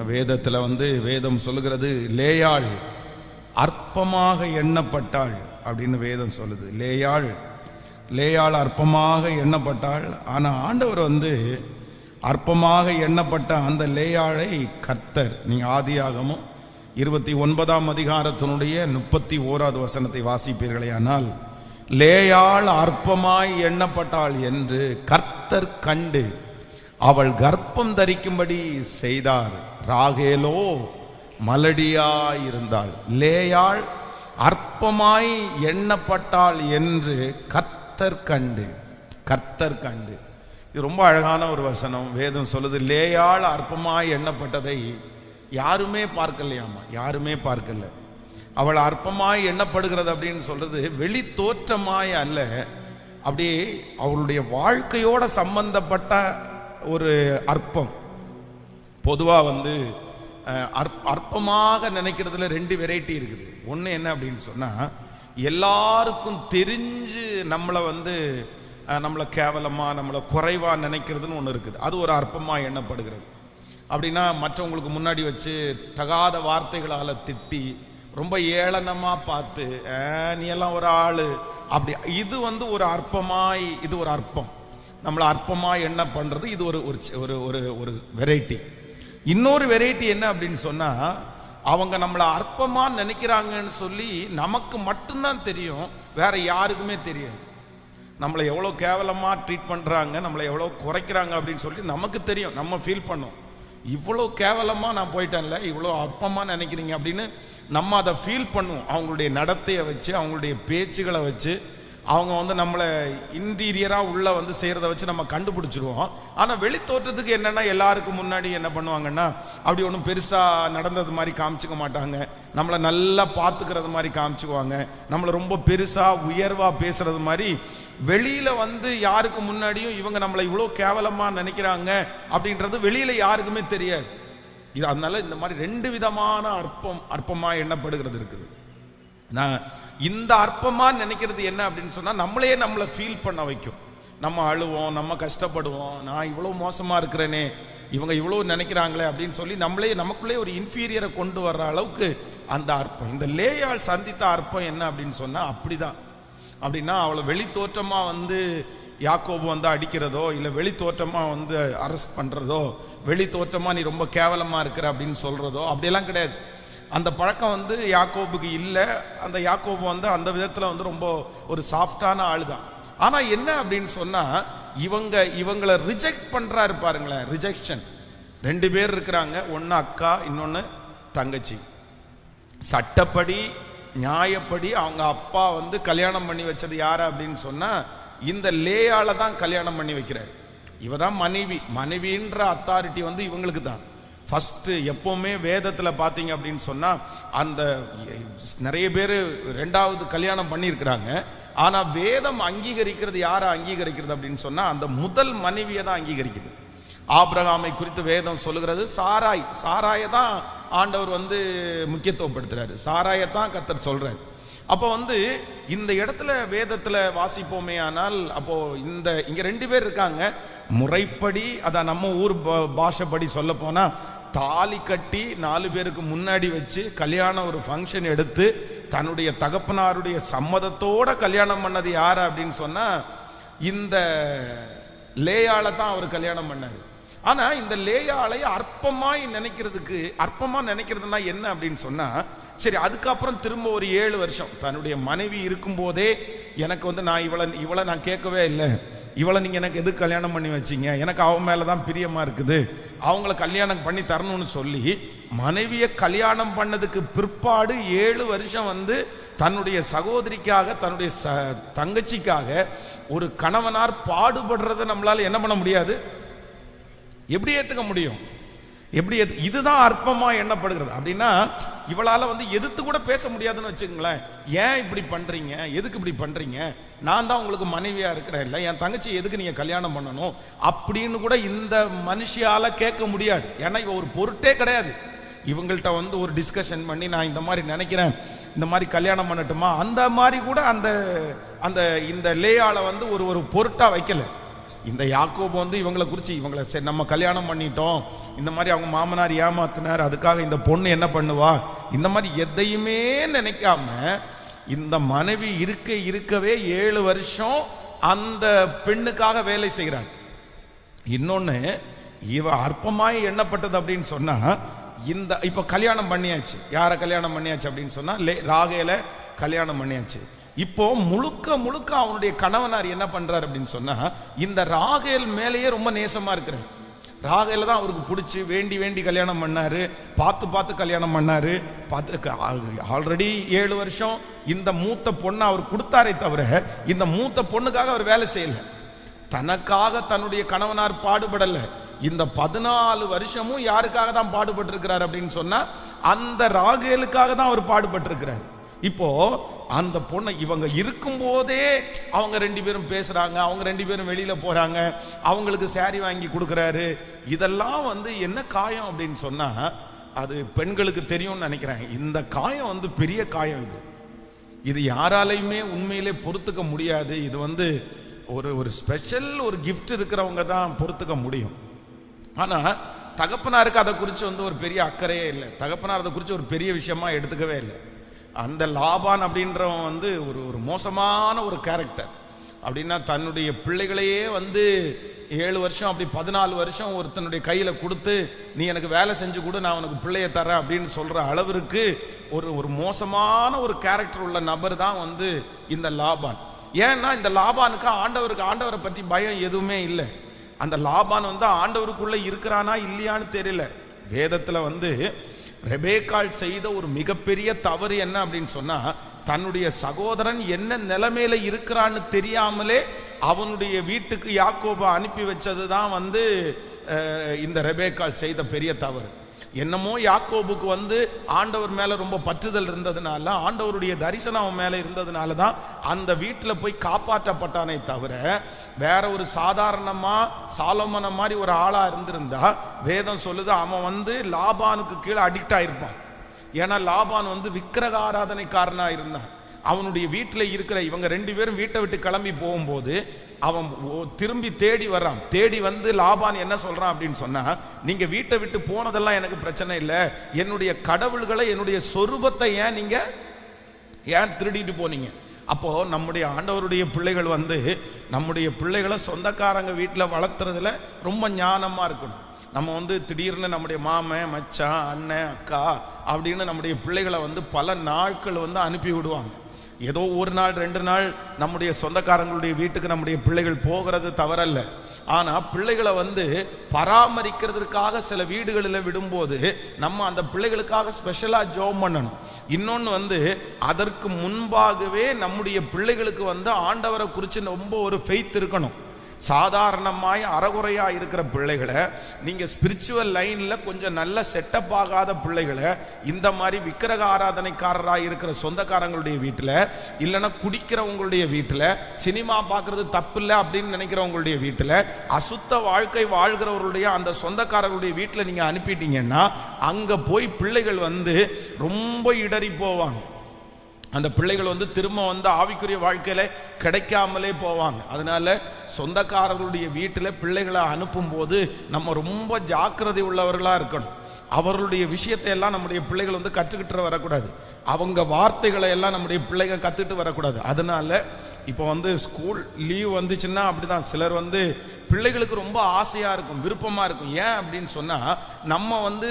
வேதத்தில் வேதம் சொல்லுகிறது லேயாள் அற்பமாக எண்ணப்பட்டாள் அப்படின்னு வேதம் சொல்லுது. லேயாள் அற்பமாக எண்ணப்பட்டாள். ஆனால் ஆண்டவர் அற்பமாக எண்ணப்பட்ட அந்த லேயாளை கர்த்தர், நீங்கள் ஆதியாகமம் 29ஆம் அதிகாரத்தினுடைய 31வது வசனத்தை வாசிப்பீர்களே, ஆனால் லேயாள் அற்பமாய் எண்ணப்பட்டாள் என்று கர்த்தர் கண்டு அவள் கர்ப்பம் தரிக்கும்படி செய்தார். ராகேலோ மலடியாயிருந்தாள். லேயாள் அற்பமாய் எண்ணப்பட்டாள் என்று கர்த்தர் கண்டு. இது ரொம்ப அழகான ஒரு வசனம். வேதம் சொல்லுது லேயாள் அற்பமாய் எண்ணப்பட்டதை யாருமே பார்க்கலையாமா, யாருமே பார்க்கல. அவள் அற்பமாய் எண்ணப்படுகிறது அப்படின்னு சொல்றது வெளி தோற்றமாய் அல்ல, அப்படியே அவளுடைய வாழ்க்கையோட சம்பந்தப்பட்ட ஒரு அற்பம். பொதுவாக அற்பமாக நினைக்கிறதுல 2 வெரைட்டி இருக்குது. ஒன்று என்ன அப்படின்னு சொன்னால், எல்லாருக்கும் தெரிஞ்சு நம்மளை கேவலமாக நம்மளை குறைவாக நினைக்கிறதுன்னு ஒன்று இருக்குது. அது ஒரு அற்பமாக எண்ணப்படுகிறது. அப்படின்னா மற்றவங்களுக்கு முன்னாடி வச்சு தகாத வார்த்தைகளால் திட்டி ரொம்ப ஏளனமாக பார்த்து நீ எல்லாம் ஒரு ஆள் அப்படி, இது ஒரு அற்பமாய், இது ஒரு அற்பம். நம்மளை அற்பமாய் என்ன பண்ணுறது, இது ஒரு வெரைட்டி. இன்னொரு வெரைட்டி என்ன அப்படின்னு சொன்னால், அவங்க நம்மளை அற்பமாக நினைக்கிறாங்கன்னு சொல்லி நமக்கு மட்டும்தான் தெரியும், வேற யாருக்குமே தெரியாது. நம்மளை எவ்வளோ கேவலமாக ட்ரீட் பண்ணுறாங்க, நம்மளை எவ்வளோ குறைக்கிறாங்க அப்படின்னு சொல்லி நமக்கு தெரியும், நம்ம ஃபீல் பண்ணோம். இவ்வளோ கேவலமாக நான் போயிட்டேன்ல, இவ்வளோ அற்பமாக நினைக்கிறீங்க அப்படின்னு நம்ம அதை ஃபீல் பண்ணுவோம். அவங்களுடைய நடத்தையை வச்சு, அவங்களுடைய பேச்சுகளை வச்சு, அவங்க நம்மளை இன்டீரியராக உள்ள செய்கிறத வச்சு நம்ம கண்டுபிடிச்சிருவோம். ஆனால் வெளி தோற்றத்துக்கு என்னென்னா, எல்லாருக்கும் முன்னாடி என்ன பண்ணுவாங்கன்னா, அப்படி ஒன்றும் பெருசாக நடந்தது மாதிரி காமிச்சிக்க மாட்டாங்க, நம்மளை நல்லா பார்த்துக்கிறது மாதிரி காமிச்சுக்குவாங்க, நம்மளை ரொம்ப பெருசாக உயர்வாக பேசுறது மாதிரி வெளியில் யாருக்கு முன்னாடியும் இவங்க நம்மளை இவ்வளோ கேவலமாக நினைக்கிறாங்க அப்படின்றது வெளியில் யாருக்குமே தெரியாது. இது அதனால இந்த மாதிரி 2 விதமான அற்பமாக எண்ணப்படுகிறது இருக்குது. நான் இந்த அற்பமாக நினைக்கிறது என்ன அப்படின்னு சொன்னால், நம்மளை ஃபீல் பண்ண வைக்கும். நம்ம அழுவோம், நம்ம கஷ்டப்படுவோம், நான் இவ்வளோ மோசமாக இருக்கிறேனே, இவங்க இவ்வளோ நினைக்கிறாங்களே அப்படின்னு சொல்லி நமக்குள்ளே ஒரு இன்ஃபீரியரை கொண்டு வர்ற அளவுக்கு அந்த அற்பம். இந்த லேயாள் சந்தித்த அற்பம் என்ன அப்படின்னு சொன்னால் அப்படிதான். அப்படின்னா அவளை வெளி தோற்றமாக யாக்கோபு அடிக்கிறதோ, இல்லை வெளி தோற்றமாக அரெஸ்ட் பண்ணுறதோ, வெளி தோற்றமாக நீ ரொம்ப கேவலமாக இருக்கிற அப்படின்னு சொல்கிறதோ அப்படியெல்லாம் கிடையாது. அந்த பழக்கம் யாக்கோபுக்கு இல்லை. அந்த யாக்கோபு அந்த விதத்தில் ரொம்ப ஒரு சாஃப்டான ஆள் தான். ஆனால் என்ன அப்படின்னு சொன்னால், இவங்களை ரிஜெக்ட் பண்ணுறாரு பாருங்களேன், ரிஜெக்ஷன். 2 பேர் இருக்கிறாங்க, ஒன்று அக்கா, இன்னொன்று தங்கச்சி. சட்டப்படி நியாயப்படி அவங்க அப்பா கல்யாணம் பண்ணி வச்சது யாரை அப்படின்னு சொன்னால், இந்த லேயால தான் கல்யாணம் பண்ணி வைக்கிறார். இவ தான் மனைவின்ற அத்தாரிட்டி இவங்களுக்கு தான் ஃபஸ்ட்டு. எப்போவுமே வேதத்தில் பார்த்தீங்க அப்படின்னு சொன்னால், அந்த நிறைய பேர் 2வது கல்யாணம் பண்ணியிருக்கிறாங்க. ஆனால் வேதம் அங்கீகரிக்கிறது யாரை அங்கீகரிக்கிறது அப்படின்னு சொன்னால், அந்த முதல் மனைவியை தான் அங்கீகரிக்குது. ஆபிரகாமை குறித்து வேதம் சொல்லுகிறது சாராயை தான் ஆண்டவர் முக்கியத்துவப்படுத்துறாரு, சாராயை தான் கர்த்தர் சொல்றாரு. அப்போ இந்த இடத்துல வேதத்தில் வாசிப்போமே ஆனால், அப்போ இங்க 2 பேர் இருக்காங்க. முறைப்படி, அதான் நம்ம ஊர் பாஷைப்படி சொல்ல போனா, தாலி கட்டி 4 பேருக்கு முன்னாடி வச்சு கல்யாணம் ஒரு ஃபங்க்ஷன் எடுத்து தன்னுடைய தகப்பனாருடைய சம்மதத்தோட கல்யாணம் பண்ணது யாரு அப்படின்னு சொன்னா, இந்த லேயாளை தான் அவர் கல்யாணம் பண்ணாரு. ஆனா இந்த லேயாளை அற்பமா நினைக்கிறதுனா என்ன அப்படின்னு சொன்னா, சரி அதுக்கப்புறம் திரும்ப ஒரு 7 வருஷம் தன்னுடைய மனைவி இருக்கும் போதே எனக்கு நான் இவளை நான் கேட்கவே இல்லை, இவளை நீங்க எனக்கு எதுக்கு கல்யாணம் பண்ணி வச்சீங்க, எனக்கு அவன் மேலதான் பிரியமா இருக்குது, அவங்கள கல்யாணம் பண்ணி தரணும்னு சொல்லி மனைவியை கல்யாணம் பண்ணதுக்கு பிற்பாடு 7 வருஷம் தன்னுடைய சகோதரிக்காக, தன்னுடைய தங்கச்சிக்காக ஒரு கணவனார் பாடுபடுறதை நம்மளால என்ன பண்ண முடியாது, எப்படி ஏத்துக்க முடியும்? இதுதான் அற்பமா எண்ணப்படுகிறது. அப்படின்னா இவளால எதிர்த்து கூட பேச முடியாதுன்னு வச்சுக்கோங்களேன். ஏன் இப்படி பண்றீங்க, எதுக்கு இப்படி பண்றீங்க, நான் தான் உங்களுக்கு மனைவியா இருக்கிறேன், இல்லை என் தங்கச்சி எதுக்கு நீங்க கல்யாணம் பண்ணணும் அப்படின்னு கூட இந்த மனுஷியால கேட்க முடியாது. ஏன்னா இவ ஒரு பொருட்டே கிடையாது. இவங்கள்ட்ட ஒரு டிஸ்கஷன் பண்ணி, நான் இந்த மாதிரி நினைக்கிறேன், இந்த மாதிரி கல்யாணம் பண்ணட்டுமா, அந்த மாதிரி கூட அந்த இந்த லேயால ஒரு பொருட்டா வைக்கல. இந்த யாக்கோபு வந்து இவங்களை குறித்து இவங்களை சரி நம்ம கல்யாணம் பண்ணிட்டோம், இந்த மாதிரி அவங்க மாமனார் ஏமாத்தினார், அதுக்காக இந்த பொண்ணு என்ன பண்ணுவா, இந்த மாதிரி எதையுமே நினைக்காம இந்த மனைவி இருக்கவே 7 வருஷம் அந்த பெண்ணுக்காக வேலை செய்கிறார். இன்னொன்னு, இவ அற்பமாய் எண்ணப்பட்டது அப்படின்னு சொன்னா, இந்த இப்ப கல்யாணம் பண்ணியாச்சு. யாரை கல்யாணம் பண்ணியாச்சு அப்படின்னு சொன்னா ராகேல கல்யாணம் பண்ணியாச்சு. இப்போ முழுக்க முழுக்க அவனுடைய கணவனார் என்ன பண்றாரு அப்படின்னு சொன்னா, இந்த ராகேல் மேலேயே ரொம்ப நேசமா இருக்கிறார். ராகேல தான் அவருக்கு பிடிச்சி வேண்டி வேண்டி கல்யாணம் பண்ணாரு, பார்த்து கல்யாணம் பண்ணாரு. ஆல்ரெடி 7 வருஷம் இந்த மூத்த பொண்ணை அவர் கொடுத்தாரே தவிர இந்த மூத்த பொண்ணுக்காக அவர் வேலை செய்யல, தனக்காக தன்னுடைய கணவனார் பாடுபடல. இந்த 14 வருஷமும் யாருக்காக தான் பாடுபட்டு இருக்கிறார் அப்படின்னு சொன்னா, அந்த ராகேலுக்காக தான் அவர் பாடுபட்டு இருக்கிறார். இப்போ அந்த பொண்ணை இவங்க இருக்கும் போதே அவங்க 2 பேரும் பேசுறாங்க, அவங்க 2 பேரும் வெளியில போறாங்க, அவங்களுக்கு சாரி வாங்கி கொடுக்கறாரு. இதெல்லாம் வந்து என்ன காயம் அப்படின்னு சொன்னா, அது பெண்களுக்கு தெரியும்னு நினைக்கிறேன். இந்த காயம் வந்து பெரிய காயம். இது யாராலையுமே உண்மையிலே பொறுத்துக்க முடியாது. இது வந்து ஒரு ஸ்பெஷல் ஒரு கிஃப்ட் இருக்கிறவங்க தான் பொறுத்துக்க முடியும். ஆனா தகப்பனாருக்கு அதை குறித்து வந்து ஒரு பெரிய அக்கறையே இல்லை. தகப்பனார் அதை குறித்து ஒரு பெரிய விஷயமா எடுத்துக்கவே இல்லை. அந்த லாபான் அப்படின்றவன் வந்து ஒரு மோசமான ஒரு கேரக்டர். அப்படின்னா தன்னுடைய பிள்ளைகளையே வந்து 7 வருஷம் அப்படி 14 வருஷம் ஒருத்தனுடைய கையில கொடுத்து, நீ எனக்கு வேலை செஞ்சு கொடு, நான் உனக்கு பிள்ளைய தரேன் அப்படின்னு சொல்ற அளவிற்கு ஒரு மோசமான ஒரு கேரக்டர் உள்ள நபர் தான் வந்து இந்த லாபான். ஏன்னா இந்த லாபானுக்கு ஆண்டவரை பற்றி பயம் எதுவுமே இல்லை. அந்த லாபான் வந்து ஆண்டவருக்குள்ள இருக்கிறானா இல்லையான்னு தெரியல. வேதத்துல வந்து ரெபேக்காள் செய்த ஒரு மிகப்பெரிய தவறு என்ன அப்படின்னு சொன்னா, தன்னுடைய சகோதரன் என்ன நிலைமையில இருக்கிறான்னு தெரியாமலே அவனுடைய வீட்டுக்கு யாக்கோபை அனுப்பி வச்சதுதான் வந்து இந்த ரெபேக்காள் செய்த பெரிய தவறு. என்னமோ யாக்கோபுக்கு வந்து ஆண்டவர் மேல ரொம்ப பற்றுதல் இருந்ததுனால, ஆண்டவருடைய தரிசனம் அவன் மேல இருந்ததுனால தான் அந்த வீட்டில் போய் காப்பாற்றப்பட்டானே தவிர, வேற ஒரு சாதாரணமா சாலோமோன மாதிரி ஒரு ஆளா இருந்திருந்தா வேதம் சொல்லுது அவன் வந்து லாபானுக்கு கீழே அடிக்ட் ஆயிருப்பான். ஏன்னா லாபான் வந்து விக்கிரக ஆராதனைக்காரனா இருந்தான். அவனுடைய வீட்டில் இருக்கிற இவங்க 2 பேரும் வீட்டை விட்டு கிளம்பி போகும்போது அவன் திரும்பி தேடி வர்றான். தேடி வந்து லாபான் என்ன சொல்றான் அப்படின்னு சொன்னா, நீங்க வீட்டை விட்டு போனதெல்லாம் எனக்கு பிரச்சனை இல்லை, என்னுடைய கடவுள்களை என்னுடைய சொரூபத்தை ஏன் திருடிட்டு போனீங்க? அப்போ நம்முடைய ஆண்டவருடைய பிள்ளைகள் வந்து நம்முடைய பிள்ளைகளை சொந்தக்காரங்க வீட்டில் வளர்த்துறதுல ரொம்ப ஞானமா இருக்கணும். நம்ம வந்து திடீர்னு நம்முடைய மாமன், மச்சான், அண்ணன், அக்கா அப்படின்னு நம்முடைய பிள்ளைகளை வந்து பல நாட்கள் வந்து அனுப்பி விடுவாங்க. ஏதோ 1 நாள் 2 நாள் நம்முடைய சொந்தக்காரங்களுடைய வீட்டுக்கு நம்முடைய பிள்ளைகள் போகிறது தவறல்ல. ஆனா பிள்ளைகளை வந்து பராமரிக்கிறதுக்காக சில வீடுகளில் விடும்போது நம்ம அந்த பிள்ளைகளுக்காக ஸ்பெஷலா ஜெபம் பண்ணணும். இன்னொன்று வந்து அதற்கு முன்பாகவே நம்முடைய பிள்ளைகளுக்கு வந்து ஆண்டவரை குறித்து ரொம்ப ஒரு ஃபெய்த் இருக்கணும். சாதாரணமாய் அறகுறையா இருக்கிற பிள்ளைகளை நீங்க ஸ்பிரிச்சுவல் லைன்ல கொஞ்சம் நல்ல செட்டப் ஆகாத பிள்ளைகளை இந்த மாதிரி விக்கிரக ஆராதனைக்காரராக இருக்கிற சொந்தக்காரங்களுடைய வீட்டில், இல்லைன்னா குடிக்கிறவங்களுடைய வீட்டில், சினிமா பார்க்கறது தப்பு இல்லை அப்படின்னு நினைக்கிறவங்களுடைய வீட்டில், அசுத்த வாழ்க்கை வாழ்கிறவர்களுடைய அந்த சொந்தக்காரர்களுடைய வீட்டில் நீங்க அனுப்பிட்டீங்கன்னா அங்க போய் பிள்ளைகள் வந்து ரொம்ப இடறி போவாங்க. அந்த பிள்ளைகள் வந்து திரும்ப வந்து ஆவிக்குரிய வாழ்க்கையில கிடைக்காமலே போவாங்க. அதனால சொந்தக்காரர்களுடைய வீட்டில் பிள்ளைகளை அனுப்பும் போது நம்ம ரொம்ப ஜாக்கிரதை உள்ளவர்களா இருக்கணும். அவர்களுடைய விஷயத்தை எல்லாம் நம்முடைய பிள்ளைகள் வந்து கற்றுக்கிட்டு வரக்கூடாது. அவங்க வார்த்தைகளை எல்லாம் நம்முடைய பிள்ளைகள் கற்றுக்கிட்டு வரக்கூடாது. அதனால இப்போ வந்து ஸ்கூல் லீவ் வந்துச்சுன்னா அப்படிதான் சிலர் வந்து பிள்ளைகளுக்கு ரொம்ப ஆசையா இருக்கும், விருப்பமா இருக்கும். ஏன் அப்படின்னு சொன்னா, நம்ம வந்து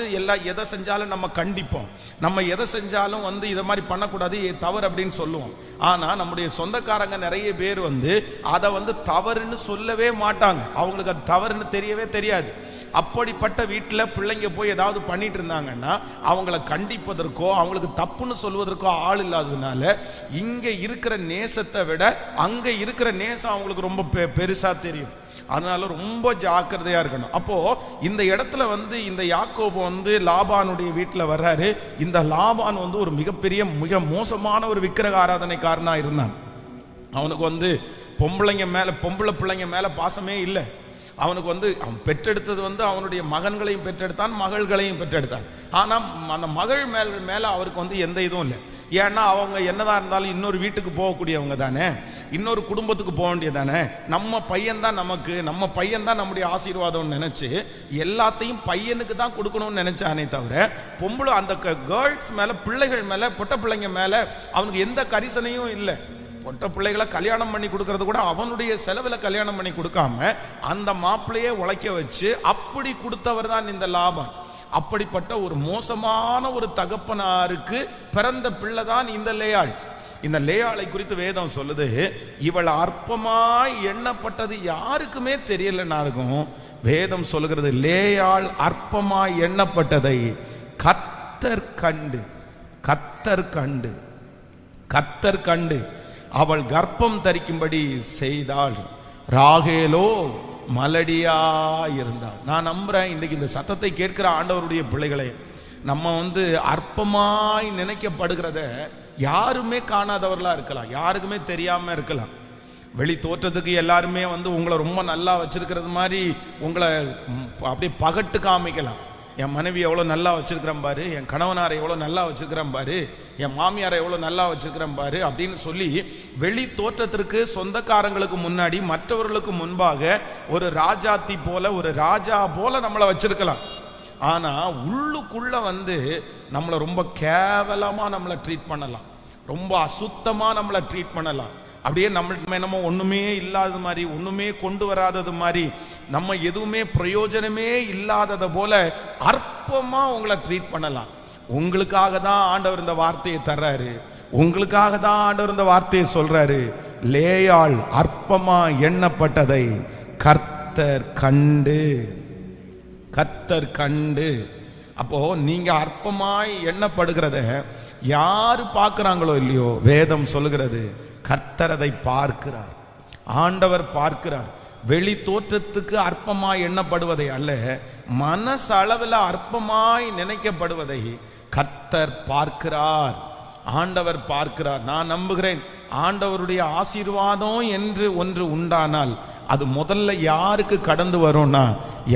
எதை செஞ்சாலும் நம்ம கண்டிப்போம், நம்ம எதை செஞ்சாலும் வந்து இதை மாதிரி பண்ணக்கூடாது, தவறு அப்படின்னு சொல்லுவோம். ஆனா நம்முடைய சொந்தக்காரங்க நிறைய பேர் வந்து அதை வந்து தவறுன்னு சொல்லவே மாட்டாங்க, அவங்களுக்கு அது தவறுன்னு தெரியவே தெரியாது. அப்படிப்பட்ட வீட்டில் பிள்ளைங்க போய் ஏதாவது பண்ணிட்டு இருந்தாங்கன்னா அவங்கள கண்டிப்பதற்கோ அவங்களுக்கு தப்புன்னு சொல்வதற்கோ ஆள் இல்லாததுனால இங்க இருக்கிற நேசத்தை விட அங்க இருக்கிற நேசம் அவங்களுக்கு ரொம்ப பெருசா தெரியும். அதனால ரொம்ப ஜாக்கிரதையா இருக்கணும். அப்போ இந்த இடத்துல வந்து இந்த யாக்கோபு வந்து லாபானுடைய வீட்டில் வர்றாரு. இந்த லாபான் வந்து ஒரு மிக மோசமான ஒரு விக்கிரக ஆராதனைக்காரனா இருந்தான். அவனுக்கு வந்து பொம்பளை பிள்ளைங்க மேல பாசமே இல்லை. அவனுக்கு வந்து அவன் பெற்றெடுத்தது வந்து அவனுடைய மகன்களையும் பெற்றெடுத்தான், மகள்களையும் பெற்றெடுத்தான். ஆனா அந்த மகள் மேல அவருக்கு வந்து எந்த இதுவும் இல்லை. ஏன்னா அவங்க என்னதான் இருந்தாலும் இன்னொரு வீட்டுக்கு போகக்கூடியவங்க தானே. இன்னொரு குடும்பத்துக்கு போக வேண்டியதானே, நம்ம பையன்தான் நமக்கு, நம்ம பையன்தான் நம்முடைய ஆசீர்வாதம் நினைச்சு எல்லாத்தையும் பையனுக்கு தான் கொடுக்கணும்னு நினைச்சானே தவிர பொம்பளை அந்த கேர்ள்ஸ் மேல, பிள்ளைகள் மேல, பொட்ட பிள்ளைங்க மேல அவனுக்கு எந்த கரிசனையும் இல்லை. பொட்ட பிள்ளைகளை கல்யாணம் பண்ணி கொடுக்கறது கூட அவனுடைய செலவில் கல்யாணம் பண்ணி கொடுக்காம அந்த மாப்பிள்ளையே உழைக்க வச்சு அப்படி கொடுத்தவர் தான் இந்த லாபான். அப்படிப்பட்ட ஒரு மோசமான ஒரு தகப்பனாருக்கு பிறந்த பிள்ளை தான் இந்த லேயாள். இந்த லேயாளை குறித்து வேதம் சொல்லுது, இவள் அற்பமாய் எண்ணப்பட்டது யாருக்குமே தெரியலன்னா இருக்கும். வேதம் சொல்லுகிறது, லேயாள் அற்பமாய் எண்ணப்பட்டதை கர்த்தர் கண்டு, கர்த்தர் கண்டு, கர்த்தர் கண்டு அவள் கர்ப்பம் தரிக்கும்படி செய்தாள். ராகேலோ மலடியா இருந்தாள். நான் நம்புறேன் இன்னைக்கு இந்த சத்தத்தை கேட்கிற ஆண்டவருடைய பிள்ளைகளே, நம்ம அற்பமாய் நினைக்கப்படுகிறத யாருமே காணாதவர்களா இருக்கலாம், யாருக்குமே தெரியாம இருக்கலாம். வெளி தோற்றத்துக்கு எல்லாருமே உங்களை ரொம்ப நல்லா வச்சிருக்கிறது மாதிரி உங்களை அப்படியே பகட்டு காமிக்கலாம். என் மனைவி எவ்வளோ நல்லா வச்சிருக்கிறேன் பாரு, என் கணவனாரை எவ்வளோ நல்லா வச்சிருக்கிறேன் பாரு, என் மாமியாரை எவ்வளோ நல்லா வச்சிருக்கிறேன் பாரு அப்படின்னு சொல்லி வெளி தோற்றத்திற்கு சொந்தக்காரங்களுக்கு முன்னாடி மற்றவர்களுக்கு முன்பாக ஒரு ராஜாத்தி போல, ஒரு ராஜா போல நம்மளை வச்சிருக்கலாம். ஆனா உள்ளுக்குள்ள நம்மளை ரொம்ப கேவலமா நம்மளை ட்ரீட் பண்ணலாம், ரொம்ப அசுத்தமா நம்மளை ட்ரீட் பண்ணலாம். அப்படியே நம்ம ஒண்ணுமே இல்லாதது மாதிரி, ஒண்ணுமே கொண்டு வராதது மாதிரி, நம்ம எதுவுமே பிரயோஜனமே இல்லாதது போல அற்பமா உங்களை ட்ரீட் பண்ணலாம். உங்களுக்காக தான் ஆண்டவர் இந்த வார்த்தையை தர்றாரு, உங்களுக்காக தான் ஆண்டவர் இந்த வார்த்தையை சொல்றாரு. லேயாள் அற்பமா எண்ணப்பட்டதை கர்த்தர் கண்டு, கர்த்தர் கண்டு. அப்போ நீங்க அற்பமாய் எண்ணப்படுகிறத யாரு பார்க்கிறாங்களோ இல்லையோ, வேதம் சொல்லுகிறது கர்த்தர் அதை பார்க்கிறார், ஆண்டவர் பார்க்கிறார். வெளி தோற்றத்துக்கு அற்பமாய் எண்ணப்படுவதை அல்ல, மனசளவில் அற்பமாய் நினைக்கப்படுவதை கர்த்தர் பார்க்கிறார், ஆண்டவர் பார்க்கிறார். நான் நம்புகிறேன் ஆண்டவருடைய ஆசீர்வாதம் என்று ஒன்று உண்டானால் அது முதல்ல யாருக்கு கடந்து வரும்னா,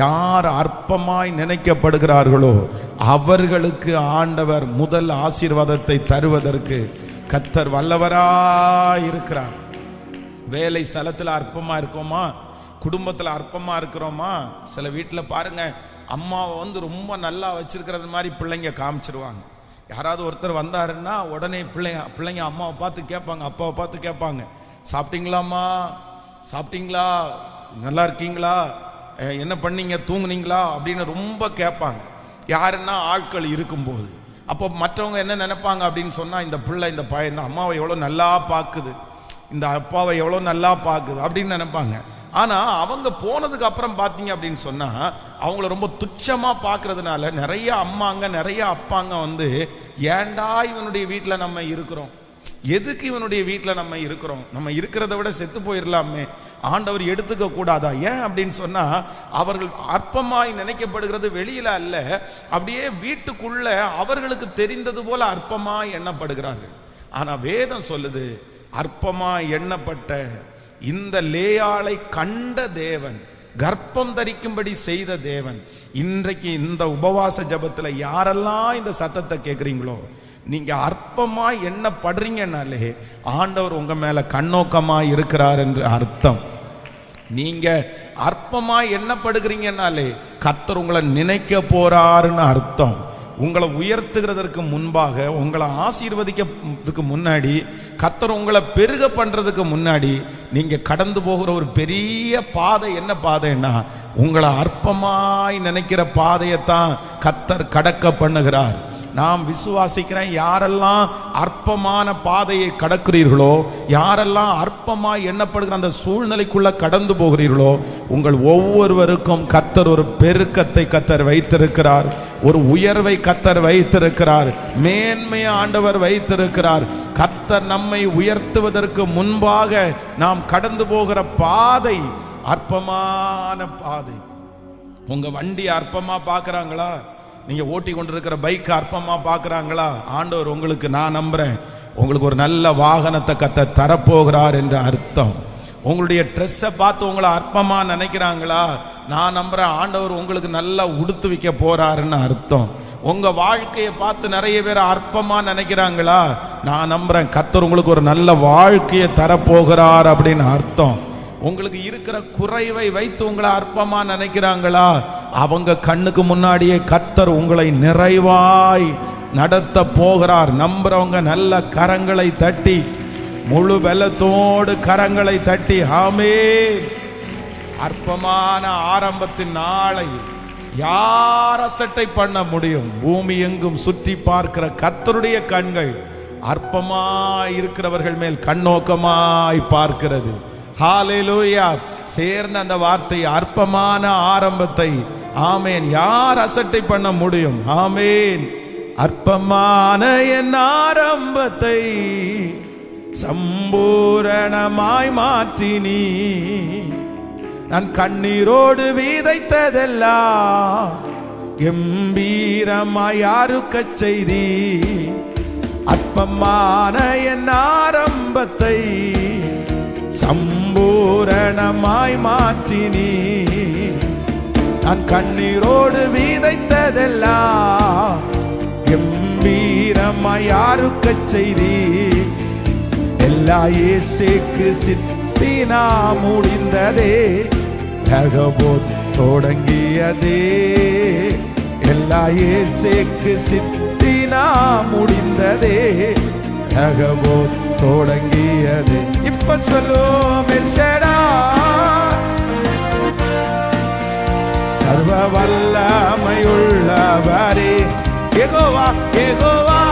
யார் அற்பமாய் நினைக்கப்படுகிறார்களோ அவர்களுக்கு ஆண்டவர் முதல் ஆசீர்வாதத்தை தருவதற்கு கர்த்தர் வல்லவராய் இருக்கிறார். வேலை ஸ்தலத்தில் அற்பமா இருக்கோமா, குடும்பத்தில் அற்பமா இருக்கிறோமா? சில வீட்டில் பாருங்க, அம்மாவை ரொம்ப நல்லா வச்சிருக்கிறது மாதிரி பிள்ளைங்க காமிச்சிருவாங்க. யாராவது ஒருத்தர் வந்தாருன்னா உடனே பிள்ளைங்க அம்மாவை பார்த்து கேட்பாங்க, அப்பாவை பார்த்து கேட்பாங்க, சாப்பிட்டீங்களாம்மா, சாப்பிட்டீங்களா, நல்லா இருக்கீங்களா, என்ன பண்ணீங்க, தூங்குனீங்களா அப்படின்னு ரொம்ப கேட்பாங்க. யாருன்னா ஆட்கள் இருக்கும்போது. அப்போ மற்றவங்க என்ன நினைப்பாங்க அப்படின்னு சொன்னா, இந்த பிள்ளை இந்த பையன் இந்த அம்மாவை எவ்வளோ நல்லா பார்க்குது, இந்த அப்பாவை எவ்வளோ நல்லா பார்க்குது அப்படின்னு நினைப்பாங்க. ஆனா அவங்க போனதுக்கு அப்புறம் பார்த்தீங்க அப்படின்னு சொன்னா, அவங்கள ரொம்ப துச்சமா பார்க்கறதுனால நிறைய அம்மாங்க நிறைய அப்பாங்க ஏண்டா இவனுடைய வீட்டில் நம்ம இருக்கிறோம், எதுக்கு இவனுடைய வீட்டில் நம்ம இருக்கிறோம், நம்ம இருக்கிறத விட செத்து போயிடலாமே, ஆண்டவர் எடுத்துக்க கூடாதா? ஏன் அப்படின்னு சொன்னா, அவர்கள் அற்பமாய் நினைக்கப்படுகிறது வெளியில அல்ல, அப்படியே வீட்டுக்குள்ள அவர்களுக்கு தெரிந்தது போல அற்பமாய் எண்ணப்படுகிறார்கள். ஆனா வேதம் சொல்லுது, அற்பமாய் எண்ணப்பட்ட இந்த லேயாளை கண்ட தேவன், கர்ப்பம் தரிக்கும்படி செய்த தேவன். இன்றைக்கு இந்த உபவாச ஜபத்துல யாரெல்லாம் இந்த சத்தத்தை கேட்குறீங்களோ, நீங்க அற்பமா எண்ணப்படுறீங்கன்னாலே ஆண்டவர் உங்க மேல கண்ணோக்கமா இருக்கிறார் என்று அர்த்தம். நீங்க அற்பமா எண்ணப்படுகிறீங்கன்னாலே கர்த்தர் உங்களை நினைக்க போறாருன்னு அர்த்தம். உங்களை உயர்த்துகிறதற்கு முன்பாக, உங்களை ஆசீர்வதிக்கிறதுக்கு முன்னாடி, கர்த்தர் உங்களை பெருக பண்றதுக்கு முன்னாடி நீங்க கடந்து போகிற ஒரு பெரிய பாதை என்ன பாதைன்னா, உங்களை அற்பமாய் நினைக்கிற பாதையைத்தான் கர்த்தர் கடக்க பண்ணுகிறார். நாம் விசுவாசிக்கிறேன், யாரெல்லாம் அற்பமான பாதையை கடக்கிறீர்களோ, யாரெல்லாம் அற்பமாய் எண்ணப்படுகிற அந்த சூழ்நிலைக்குள்ள கடந்து போகிறீர்களோ, உங்கள் ஒவ்வொருவருக்கும் கர்த்தர் ஒரு பெருக்கத்தை கர்த்தர் வைத்திருக்கிறார், ஒரு உயர்வை கர்த்தர் வைத்திருக்கிறார், மேன்மையை ஆண்டவர் வைத்திருக்கிறார். கர்த்தர் நம்மை உயர்த்துவதற்கு முன்பாக நாம் கடந்து போகிற பாதை அற்பமான பாதை. உங்க வண்டி அற்பமா பார்க்கறாங்களா? நீங்க ஓட்டி கொண்டிருக்கிற பைக் அற்பமா பார்க்கறாங்களா? ஆண்டவர் உங்களுக்கு, நான் நம்புறேன், உங்களுக்கு ஒரு நல்ல வாகனத்தை கர்த்தர் தரப்போகிறார் என்ற அர்த்தம். உங்களுடைய ட்ரெஸ்ஸை பார்த்து உங்களை அற்பமா நினைக்கிறாங்களா? நான் நம்புறேன், ஆண்டவர் உங்களுக்கு நல்லா உடுத்து வைக்க போறாருன்னு அர்த்தம். உங்க வாழ்க்கையை பார்த்து நிறைய பேர் அற்பமா நினைக்கிறாங்களா? நான் நம்புறேன் கர்த்தர் உங்களுக்கு ஒரு நல்ல வாழ்க்கையை தரப்போகிறார் அப்படின்னு அர்த்தம். உங்களுக்கு இருக்கிற குறைவை வைத்து உங்களை அற்பமா நினைக்கிறாங்களா? அவங்க கண்ணுக்கு முன்னாடியே கர்த்தர் உங்களை நிறைவாய் நடத்த போகிறார். நம்புறவங்க நல்ல கரங்களை தட்டி, முழு பலத்தோடு கரங்களை தட்டி ஆமென். அற்பமான ஆரம்பத்தின் நாளை யார் அசட்டை பண்ண முடியும்? பூமி எங்கும் சுற்றி பார்க்கிற கர்த்தருடைய கண்கள் அற்பமாய் இருக்கிறவர்கள் மேல் கண்ணோக்கமாய் பார்க்கிறது. ஹalleluya. சேர்ந்த அந்த வார்த்தை அற்பமான ஆரம்பத்தை ஆமென் யார் அசட்டை பண்ண முடியும்? ஆமென். அற்பமான என் ஆரம்பத்தை சம்பூரணமாய் மாற்றினீ, நான் கண்ணீரோடு விதைத்ததெல்லாம் கம்பீரமாய் அறுக்கச் செய்தி. அற்பமான என் ஆரம்பத்தை சம்பூரணமாய் மாற்றினீ, நான் கண்ணீரோடு விதைத்ததெல்லாம் கம்பீரமாய் அறுக்கச் செய்தி. எல்லா இயேசுக்கு சித்தினா முடிந்ததே, ரகபோத் தொடங்கியதே. எல்லா இயேசுக்கு சித்தினா முடிந்ததே, ரகபோத் தொடங்கியது. இப்ப சொல்லுவோம் எல் ஷடாய், சர்வ வல்லமையுள்ளவரே. யெகோவா யெகோவா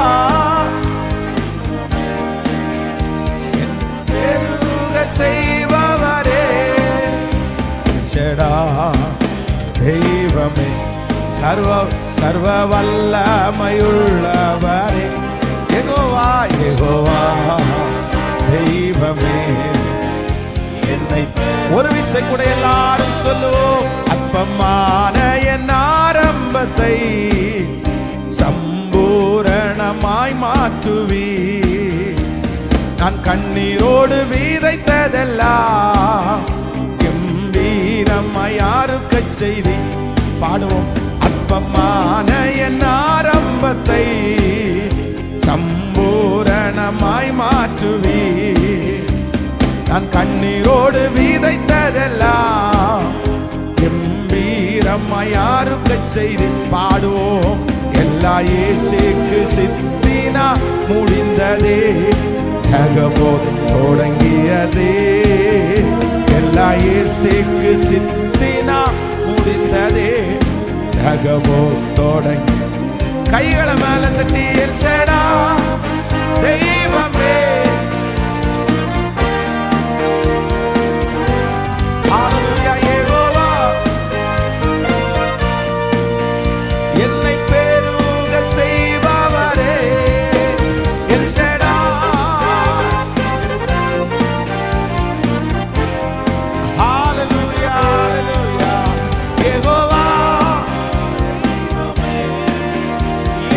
பெருக செய்பவரே. ஷடாய் தெய்வமே, சர்வ வல்லமையுள்ளவரே. யெகோவா யெகோவா தெய்வமே. என்னை ஒரு விசை கூட எல்லாரும் சொல்லுவோம். அற்பமான என் ஆரம்பத்தை சம்பூரணமாய் மாற்றுவி, நான் கண்ணீரோடு விதைத்ததெல்லாம் கம்பீரமாய் அறுக்கச் செய்தி. பாடுவோம். அற்பமான என் ஆரம்பத்தை சம்பூரணமாய் மாற்றுவி, நான் கண்ணீரோடு விதைத்ததெல்லாம் கம்பீரமாய் அறுக்கச் செய்தி. பாடுவோம். எல்லா இயேசுக்கு சித்தினா முடிந்ததே, ரகபோத் தொடங்கியதே. எல்லா இயேசுக்கு சித்தினா முடிந்ததே, ரகபோத் தொடங்கி. கைகளை மேல தட்டி எல் ஷடாய் தெய்வமே. ஹalleluya. யெகோவா என்னை பெருக செய்பவரே. எல் ஷடாய் ஹalleluya ஹalleluya. யெகோவா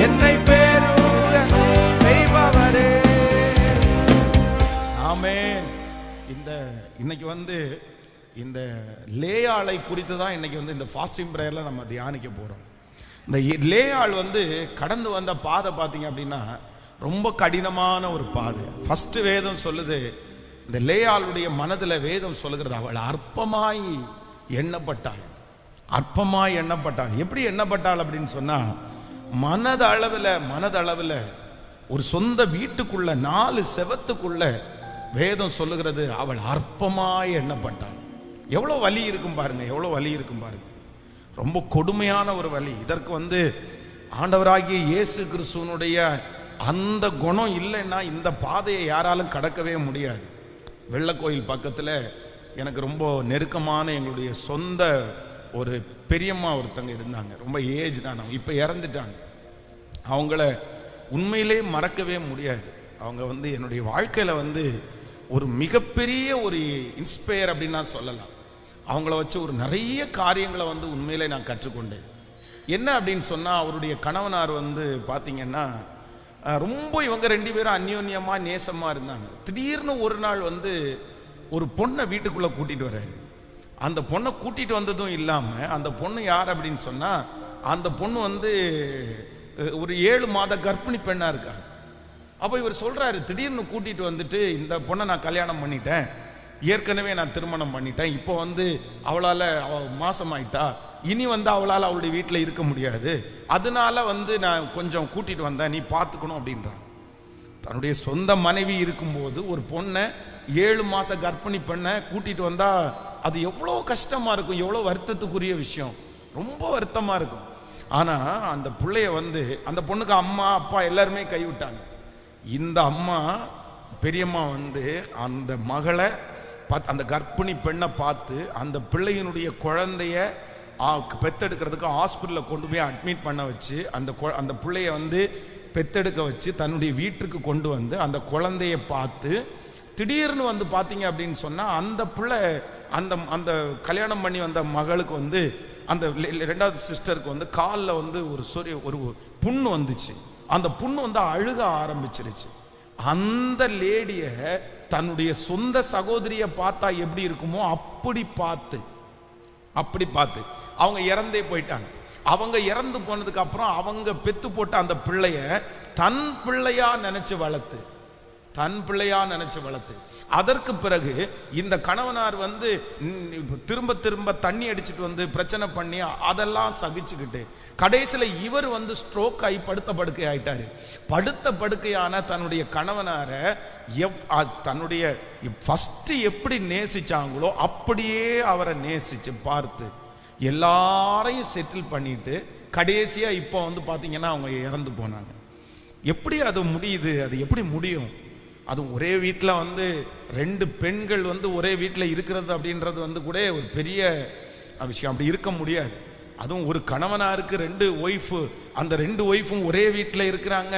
என்னை பெருக செய்பவரே. ஆமென். இன்னைக்கு இந்த லேயாளை குறித்து தான் இன்னைக்கு இந்த ஃபாஸ்டிங் பிரேயர்ல நம்ம தியானிக்க போறோம். இந்த லேயாள் கடந்து வந்த பாதை பார்த்தீங்க அப்படின்னா ரொம்ப கடினமான ஒரு பாதை. ஃபர்ஸ்ட் வேதம் சொல்லுது, இந்த லேயாளுடைய மனதில் வேதம் சொல்லுகிறது, அவள் அற்பமாய் எண்ணப்பட்டாள். அற்பமாய் எண்ணப்பட்டாள். எப்படி எண்ணப்பட்டாள் அப்படின்னு சொன்னா, மனதளவில் ஒரு சொந்த வீட்டுக்குள்ள 4 செவத்துக்குள்ள வேதம் சொல்லுகிறது அவள் அற்பமாய் எண்ணப்பட்டாள். எவ்வளவு வலி இருக்கும் பாருங்க, எவ்வளவு வலி இருக்கும் பாருங்க. ரொம்ப கொடுமையான ஒரு வலி. இதற்கு ஆண்டவராகிய இயேசு கிறிஸ்துவனுடைய அந்த குணம் இல்லைன்னா இந்த பாதையை யாராலும் கடக்கவே முடியாது. வெள்ளக்கோயில் பக்கத்தில் எனக்கு ரொம்ப நெருக்கமான எங்களுடைய சொந்த ஒரு பெரியம்மா ஒருத்தங்க இருந்தாங்க. ரொம்ப ஏஜ் தான், இப்போ இறந்துட்டாங்க. அவங்கள உண்மையிலே மறக்கவே முடியாது. அவங்க என்னுடைய வாழ்க்கையில் ஒரு மிகப்பெரிய ஒரு இன்ஸ்பயர் அப்படின்னு நான் சொல்லலாம். அவங்கள வச்சு ஒரு நிறைய காரியங்களை உண்மையிலே நான் கற்றுக்கொண்டேன். என்ன அப்படின்னு சொன்னால், அவருடைய கணவனார் பார்த்தீங்கன்னா ரொம்ப இவங்க 2 பேரும் அந்யோன்யமாக நேசமாக இருந்தாங்க. திடீர்னு ஒரு நாள் ஒரு பொண்ணை வீட்டுக்குள்ளே கூட்டிகிட்டு வர்றாரு. அந்த பொண்ணை கூட்டிகிட்டு வந்ததும் இல்லாமல், அந்த பொண்ணு யார் அப்படின்னு சொன்னால், அந்த பொண்ணு ஒரு 7 மாத கர்ப்பிணி பெண்ணா இருக்காங்க. அப்போ இவர் சொல்றாரு, திடீர்னு கூட்டிட்டு வந்துட்டு, இந்த பொண்ணை நான் கல்யாணம் பண்ணிட்டேன், ஏற்கனவே நான் திருமணம் பண்ணிட்டேன், இப்போ அவளால் மாசமாயிட்டா, இனி அவளால் அவளுடைய வீட்டில் இருக்க முடியாது, அதனால நான் கொஞ்சம் கூட்டிட்டு வந்தேன், நீ பார்த்துக்கணும் அப்படின்றான். தன்னுடைய சொந்த மனைவி இருக்கும்போது ஒரு பொண்ணை 7 மாச கர்ப்பிணி பெண்ணை கூட்டிட்டு வந்தா அது எவ்வளோ கஷ்டமா இருக்கும், எவ்வளோ வருத்தத்துக்குரிய விஷயம், ரொம்ப வருத்தமா இருக்கும். ஆனா அந்த பிள்ளைய அந்த பொண்ணுக்கு அம்மா அப்பா எல்லாருமே கைவிட்டாங்க. இந்த அம்மா பெரியம்மா அந்த மகளை அந்த கர்ப்பிணி பெண்ணை பார்த்து அந்த பிள்ளையினுடைய குழந்தைய பெத்தெடுக்கிறதுக்கு ஹாஸ்பிட்டலில் கொண்டு போய் அட்மிட் பண்ண வச்சு அந்த பிள்ளைய பெத்தெடுக்க வச்சு தன்னுடைய வீட்டுக்கு கொண்டு அந்த குழந்தைய பார்த்து, திடீர்னு பார்த்தீங்க அப்படின்னு சொன்னால் அந்த பிள்ளை அந்த கல்யாணம் பண்ணி வந்த மகளுக்கு அந்த 2வது சிஸ்டருக்கு காலில் ஒரு புண்ணு வந்துச்சு. அந்த புண்ணு அழுக ஆரம்பிச்சிருச்சு. அந்த லேடிய தன்னுடைய சொந்த சகோதரியை பார்த்தா எப்படி இருக்குமோ அப்படி பார்த்து அவங்க இறந்தே போயிட்டாங்க. அவங்க இறந்து போனதுக்கு அப்புறம் அவங்க பெத்து போட்ட அந்த பிள்ளைய தன் பிள்ளையா நினைச்சு வளர்த்து அதற்கு பிறகு இந்த கணவனார் திரும்ப திரும்ப தண்ணி அடிச்சுட்டு பிரச்சனை பண்ணி அதெல்லாம் சகிச்சுக்கிட்டு கடைசியில் இவர் ஸ்ட்ரோக் ஆகி படுத்த படுக்கை ஆயிட்டாரு. படுத்த படுக்கையான தன்னுடைய கணவனாரை தன்னுடைய ஃபர்ஸ்ட் எப்படி நேசிச்சாங்களோ அப்படியே அவரை நேசிச்சு பார்த்து எல்லாரையும் செட்டில் பண்ணிட்டு கடைசியா இப்போ பாத்தீங்கன்னா அவங்க இறந்து போனாங்க. எப்படி அது முடியுது? அது எப்படி முடியும்? அது ஒரே வீட்டில் 2 பெண்கள் ஒரே வீட்டில் இருக்கிறது அப்படின்றது கூட ஒரு பெரிய விஷயம். அப்படி இருக்க முடியாது. அதுவும் ஒரு கணவனாருக்கு 2 ஒய்ஃபு, அந்த 2 ஒய்ஃபும் ஒரே வீட்டில் இருக்கிறாங்க.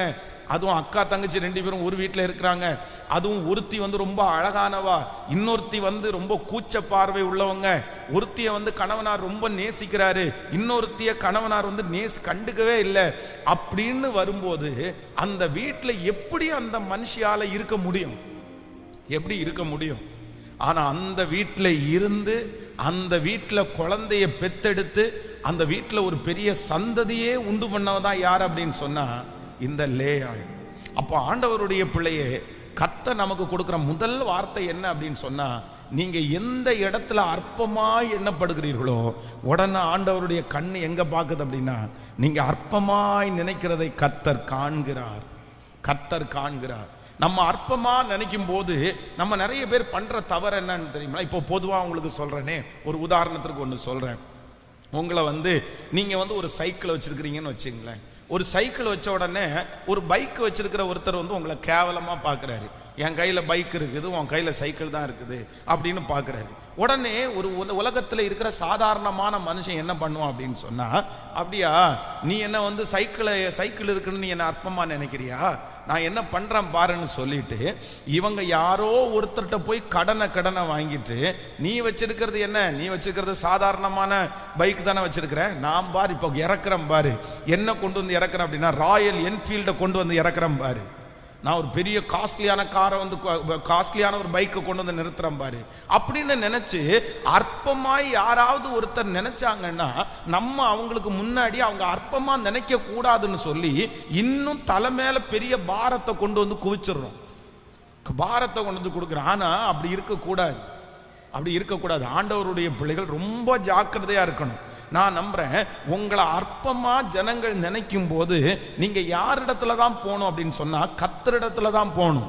அதுவும் அக்கா தங்கச்சி 2 பேரும் ஒரு வீட்டில் இருக்கிறாங்க. அதுவும் ஒருத்தி ரொம்ப அழகானவா, இன்னொருத்தி ரொம்ப கூச்ச பார்வை உள்ளவங்க. ஒருத்திய கணவனார் ரொம்ப நேசிக்கிறாரு, இன்னொருத்திய கணவனார் கண்டுக்கவே இல்லை. அப்படின்னு வரும்போது அந்த வீட்டில் எப்படி அந்த மனுஷியால இருக்க முடியும்? எப்படி இருக்க முடியும்? ஆனா அந்த வீட்டில் இருந்து அந்த வீட்டில் குழந்தைய பெத்தெடுத்து அந்த வீட்டில் ஒரு பெரிய சந்ததியே உண்டு பண்ணவதான் யார் அப்படின்னு சொன்னா இந்த லேயாள். அப்போ ஆண்டவருடைய பிள்ளையே, கர்த்தர் நமக்கு கொடுக்கிற முதல் வார்த்தை என்ன அப்படின்னு சொன்னா, நீங்க எந்த இடத்துல அற்பமாய் எண்ணப்படுகிறீர்களோ உடனே ஆண்டவருடைய கண்ணு எங்க பார்க்குது அப்படின்னா, நீங்க அற்பமாய் நினைக்கிறதை கர்த்தர் காண்கிறார். நம்ம அற்பமா நினைக்கும் போது நம்ம நிறைய பேர் பண்ற தவறு என்னன்னு தெரியுமா? இப்போ பொதுவா உங்களுக்கு சொல்றேனே, ஒரு உதாரணத்திற்கு ஒன்று சொல்றேன். உங்களை நீங்க ஒரு சைக்கிள் வச்சிருக்கிறீங்கன்னு வச்சுங்களேன். ஒரு சைக்கிள் வச்ச உடனே ஒரு பைக் வச்சிருக்கிற ஒருத்தர் உங்களை கேவலமா பார்க்குறாரு. என் கையில் பைக் இருக்குது, உன் கையில் சைக்கிள் தான் இருக்குது அப்படின்னு பார்க்குறாரு. உடனே ஒரு உலகத்தில் இருக்கிற சாதாரணமான மனுஷன் என்ன பண்ணுவான் அப்படின்னு சொன்னா, அப்படியா நீ என்ன சைக்கிள் இருக்குன்னு நீ என்ன அற்பமா நினைக்கிறியா, நான் என்ன பண்றேன் பாருன்னு சொல்லிட்டு இவங்க யாரோ ஒருத்தர்கிட்ட போய் கடனை வாங்கிட்டு, நீ வச்சிருக்கிறது என்ன, நீ வச்சிருக்கிறது சாதாரணமான பைக் தானே வச்சிருக்கிற, நான் பாரு இப்போ இறக்குறேன் பாரு, என்ன கொண்டு இறக்குறேன் அப்படின்னா ராயல் என்ஃபீல்டை கொண்டு இறக்குறேன் பாரு, நான் ஒரு பெரிய காஸ்ட்லியான காரை காஸ்ட்லியான ஒரு பைக்கை கொண்டு நிறுத்துறேன் பாரு அப்படின்னு நினைச்சு அற்பமாய் யாராவது ஒருத்தர் நினைச்சாங்கன்னா நம்ம அவங்களுக்கு முன்னாடி அவங்க அற்பமா நினைக்க கூடாதுன்னு சொல்லி இன்னும் தலை மேல பெரிய பாரத்தை கொண்டு குவிச்சிடுறோம். பாரத்தை கொண்டு கொடுக்குறோம். ஆனா அப்படி இருக்கக்கூடாது. ஆண்டவருடைய பிள்ளைகள் ரொம்ப ஜாக்கிரதையா இருக்கணும். நான் நம்புறேன், உங்களை அற்பமா ஜனங்கள் நினைக்கும் போது நீங்க யாரிடத்துல தான் போகணும் அப்படின்னு சொன்னா கர்த்தரிடத்துல தான் போகணும்.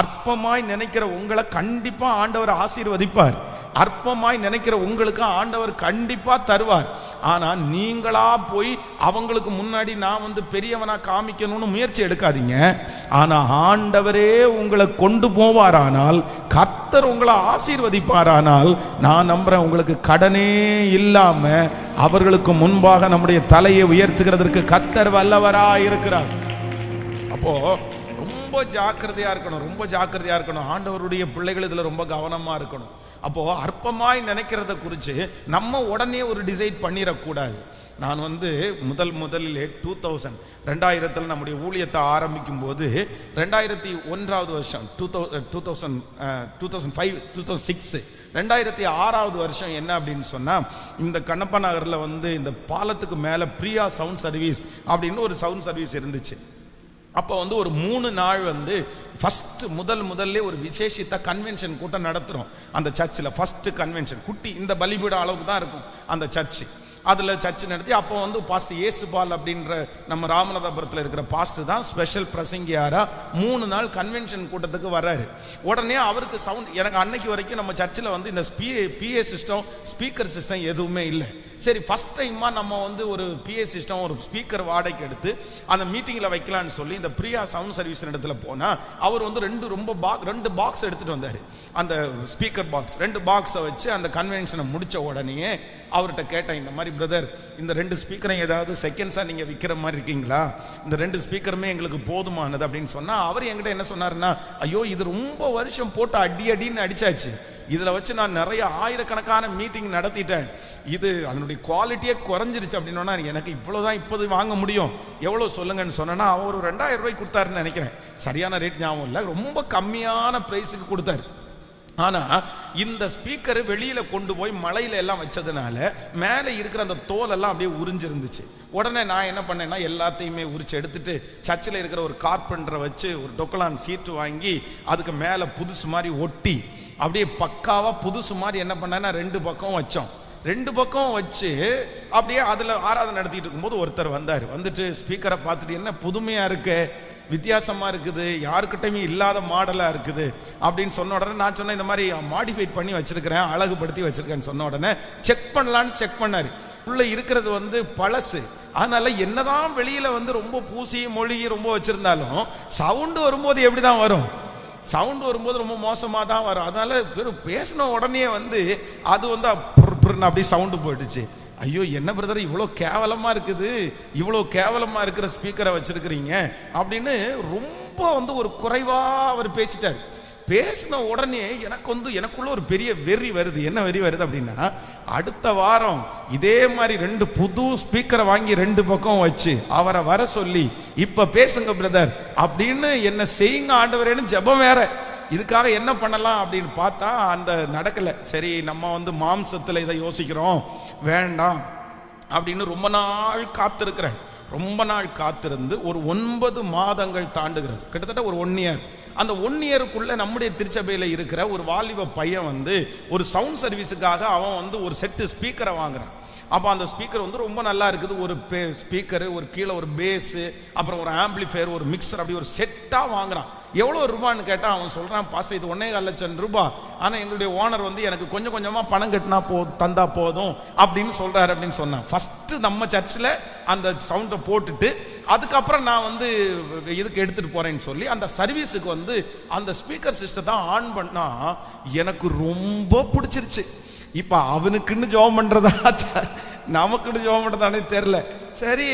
அற்பமாய் நினைக்கிற உங்களை கண்டிப்பா ஆண்டவர் ஆசீர்வதிப்பார். அற்பமாய் நினைக்கிற உங்களுக்கு ஆண்டவர் கண்டிப்பா தருவார். ஆனா நீங்களா போய் அவங்களுக்கு முன்னாடி நான் பெரியவனா காமிக்கணும்னு முயற்சி எடுக்காதீங்க. ஆனா ஆண்டவரே உங்களை கொண்டு போவாரானால், கர்த்தர் உங்களை ஆசீர்வதிப்பாரானால், நான் நம்புறேன் உங்களுக்கு கடனே இல்லாம அவர்களுக்கு முன்பாக நம்முடைய தலையை உயர்த்துகிறதற்கு கர்த்தர் வல்லவரா இருக்கிறார். அப்போ ரொம்ப ஜாக்கிரதையா இருக்கணும். ஆண்டவருடைய பிள்ளைகள் இதுல ரொம்ப கவனமா இருக்கணும். அப்போ அற்பமாய் நினைக்கிறத குறித்து நம்ம உடனே ஒரு டிசைட் பண்ணிடக்கூடாது. நான் முதலிலே 2000 நம்முடைய ஊழியத்தை ஆரம்பிக்கும் போது 2001 வருஷம் 2005 2006 2006 வருஷம் என்ன அப்படின்னு சொன்னா, இந்த கண்ணப்பா நகர்ல இந்த பாலத்துக்கு மேல பிரியா சவுண்ட் சர்வீஸ் அப்படின்னு ஒரு சவுண்ட் சர்வீஸ் இருந்துச்சு. அப்போ ஒரு 3 நாள் ஃபர்ஸ்ட் முதல்ல ஒரு விசேஷித்த கன்வென்ஷன் கூட்டம் நடத்துறோம் அந்த சர்ச்சில். ஃபர்ஸ்ட் கன்வென்ஷன் குட்டி இந்த பலிபீட அளவுக்கு தான் இருக்கும் அந்த சர்ச்சு. அதில் சர்ச்சு நடத்தி அப்போ பாஸ்டர் இயேசுபால் அப்படின்ற நம்ம ராமநாதபுரத்தில் இருக்கிற பாஸ்டர் தான் ஸ்பெஷல் பிரசங்கியாரா 3 நாள் கன்வென்ஷன் கூட்டத்துக்கு வர்றாரு. உடனே அவருக்கு சவுண்ட், எனக்கு அன்னைக்கு வரைக்கும் நம்ம சர்ச்சில் இந்த பிஏ சிஸ்டம் ஸ்பீக்கர் சிஸ்டம் எதுவுமே இல்லை. சரி, ஃபர்ஸ்ட் டைமா நம்ம ஒரு பிஏ சிஸ்டம் ஒரு ஸ்பீக்கர் வாடகைக்கு எடுத்து அந்த மீட்டிங்கில் வைக்கலான்னு சொல்லி இந்த பிரியா சவுண்ட் சர்வீஸ் இடத்துல போனால் அவர் ரெண்டு பாக்ஸ் எடுத்துட்டு வந்தார். அந்த ஸ்பீக்கர் பாக்ஸ் 2 பாக்ஸை வச்சு அந்த கன்வென்ஷனை முடிச்ச உடனே அவர்கிட்ட கேட்டேன், இந்த மாதிரி பிரதர், இந்த 2 ஸ்பீக்கரும் ஏதாவது செகண்ட்ஸாக நீங்கள் விற்கிற மாதிரி இருக்கீங்களா? இந்த 2 ஸ்பீக்கருமே எங்களுக்கு போதுமானது அப்படின்னு சொன்னால் அவர் என்கிட்ட என்ன சொன்னாருன்னா, ஐயோ இது ரொம்ப வருஷம் போட்டு அடின்னு அடிச்சாச்சு, இதில் வச்சு நான் நிறைய ஆயிரக்கணக்கான மீட்டிங் நடத்திட்டேன், இது அதனுடைய குவாலிட்டியே குறைஞ்சிருச்சு அப்படின்னா எனக்கு இவ்வளோதான் இப்போது வாங்க முடியும், எவ்வளோ சொல்லுங்கன்னு சொன்னேன்னா அவர் 2000 ரூபாய்க்கு கொடுத்தாருன்னு நினைக்கிறேன், சரியான ரேட் ஞாபகம் இல்லை, ரொம்ப கம்மியான ப்ரைஸுக்கு கொடுத்தாரு. ஆனா இந்த ஸ்பீக்கர் வெளியில கொண்டு போய் மலையில எல்லாம் வச்சதுனால மேலே இருக்கிற அந்த தோல் எல்லாம் அப்படியே உறிஞ்சிருந்துச்சு. உடனே நான் என்ன பண்ணேன்னா எல்லாத்தையுமே உரிச்சு எடுத்துட்டு சர்ச்சில் இருக்கிற ஒரு கார்பெண்டரை வச்சு ஒரு டொக்கலான் சீட்டு வாங்கி அதுக்கு மேலே புதுசு மாதிரி ஒட்டி அப்படியே பக்காவா புதுசு மாதிரி என்ன பண்ணேன்னா 2 பக்கம் வச்சோம். 2 பக்கம் வச்சு அப்படியே அதில் ஆராதனை நடத்திட்டு இருக்கும்போது ஒருத்தர் வந்தார். வந்துட்டு ஸ்பீக்கரை பார்த்துட்டு, என்ன புதுமையா இருக்கு, வித்தியாசமா இருக்குது, யாருக்கிட்டையுமே இல்லாத மாடலா இருக்குது அப்படின்னு சொன்ன உடனே நான் சொன்னேன், இந்த மாதிரி மாடிஃபைட் பண்ணி வச்சிருக்கிறேன், அழகுபடுத்தி வச்சிருக்கேன்னு சொன்ன உடனே செக் பண்ணலான்னு செக் பண்ணாரு. உள்ள இருக்கிறது பழசு, அதனால என்னதான் வெளியில ரொம்ப பூசி மொழிகி ரொம்ப வச்சிருந்தாலும் சவுண்டு வரும்போது எப்படிதான் வரும், சவுண்டு வரும்போது ரொம்ப மோசமாக தான் வரும். அதனால பேசின உடனே அது அப்படி சவுண்டு போயிடுச்சு. ஐயோ என்ன பிரதர் இவ்வளோ கேவலமாக இருக்குது, இவ்வளோ கேவலமாக இருக்கிற ஸ்பீக்கரை வச்சிருக்கிறீங்க அப்படின்னு ரொம்ப ஒரு குறைவாக அவர் பேசிட்டார். பேசின உடனே எனக்குள்ள ஒரு பெரிய வெறி வருது. என்ன வெறி வருது அப்படின்னா, அடுத்த வாரம் இதே மாதிரி 2 புது ஸ்பீக்கரை வாங்கி 2 பக்கம் வச்சு அவரை வர சொல்லி இப்ப பேசுங்க பிரதர் அப்படின்னு என்ன செய்யுங்க ஆண்டவரேன்னு ஜெபம் வேற. இதுக்காக என்ன பண்ணலாம் அப்படின்னு பார்த்தா அந்த நடக்கல. சரி, நம்ம மாம்சத்தில் இதை யோசிக்கிறோம், வேண்டாம் அப்படின்னு ரொம்ப நாள் காத்திருக்கிறேன். ரொம்ப நாள் காத்திருந்து ஒரு 9 மாதங்கள் தாண்டுகிறது, கிட்டத்தட்ட ஒரு 1 இயர். அந்த 1 இயருக்குள்ள நம்முடைய திருச்சபையில இருக்கிற ஒரு வாலிப பையன் ஒரு சவுண்ட் சர்வீஸுக்காக அவன் ஒரு செட்டு ஸ்பீக்கரை வாங்குறான். அப்போ அந்த ஸ்பீக்கர் ரொம்ப நல்லா இருக்குது. ஒரு ஸ்பீக்கரு, ஒரு கீழே ஒரு பேஸு, அப்புறம் ஒரு ஆம்பிளிஃபையர், ஒரு மிக்சர், அப்படி ஒரு செட்டாக வாங்குறான். எவ்வளோ ரூபான்னு கேட்டால் அவன் சொல்கிறான், பாஸ் இது 1.25 லட்சம் ரூபாய், ஆனால் எங்களுடைய ஓனர் எனக்கு கொஞ்சம் கொஞ்சமாக பணம் கட்டினா தந்தா போதும் அப்படின்னு சொல்கிறாரு அப்படின்னு சொன்னான். ஃபஸ்ட்டு நம்ம சர்ச்சில் அந்த சவுண்டை போட்டுட்டு அதுக்கப்புறம் நான் இதுக்கு எடுத்துகிட்டு போகிறேன்னு சொல்லி அந்த சர்வீஸுக்கு அந்த ஸ்பீக்கர் சிஸ்டத்தை ஆன் பண்ணால் எனக்கு ரொம்ப பிடிச்சிருச்சு. இப்போ அவனுக்குன்னு ஜெபம் பண்ணுறதா நமக்குன்னு ஜெபம் பண்ணுறதானே தெரில. சரி,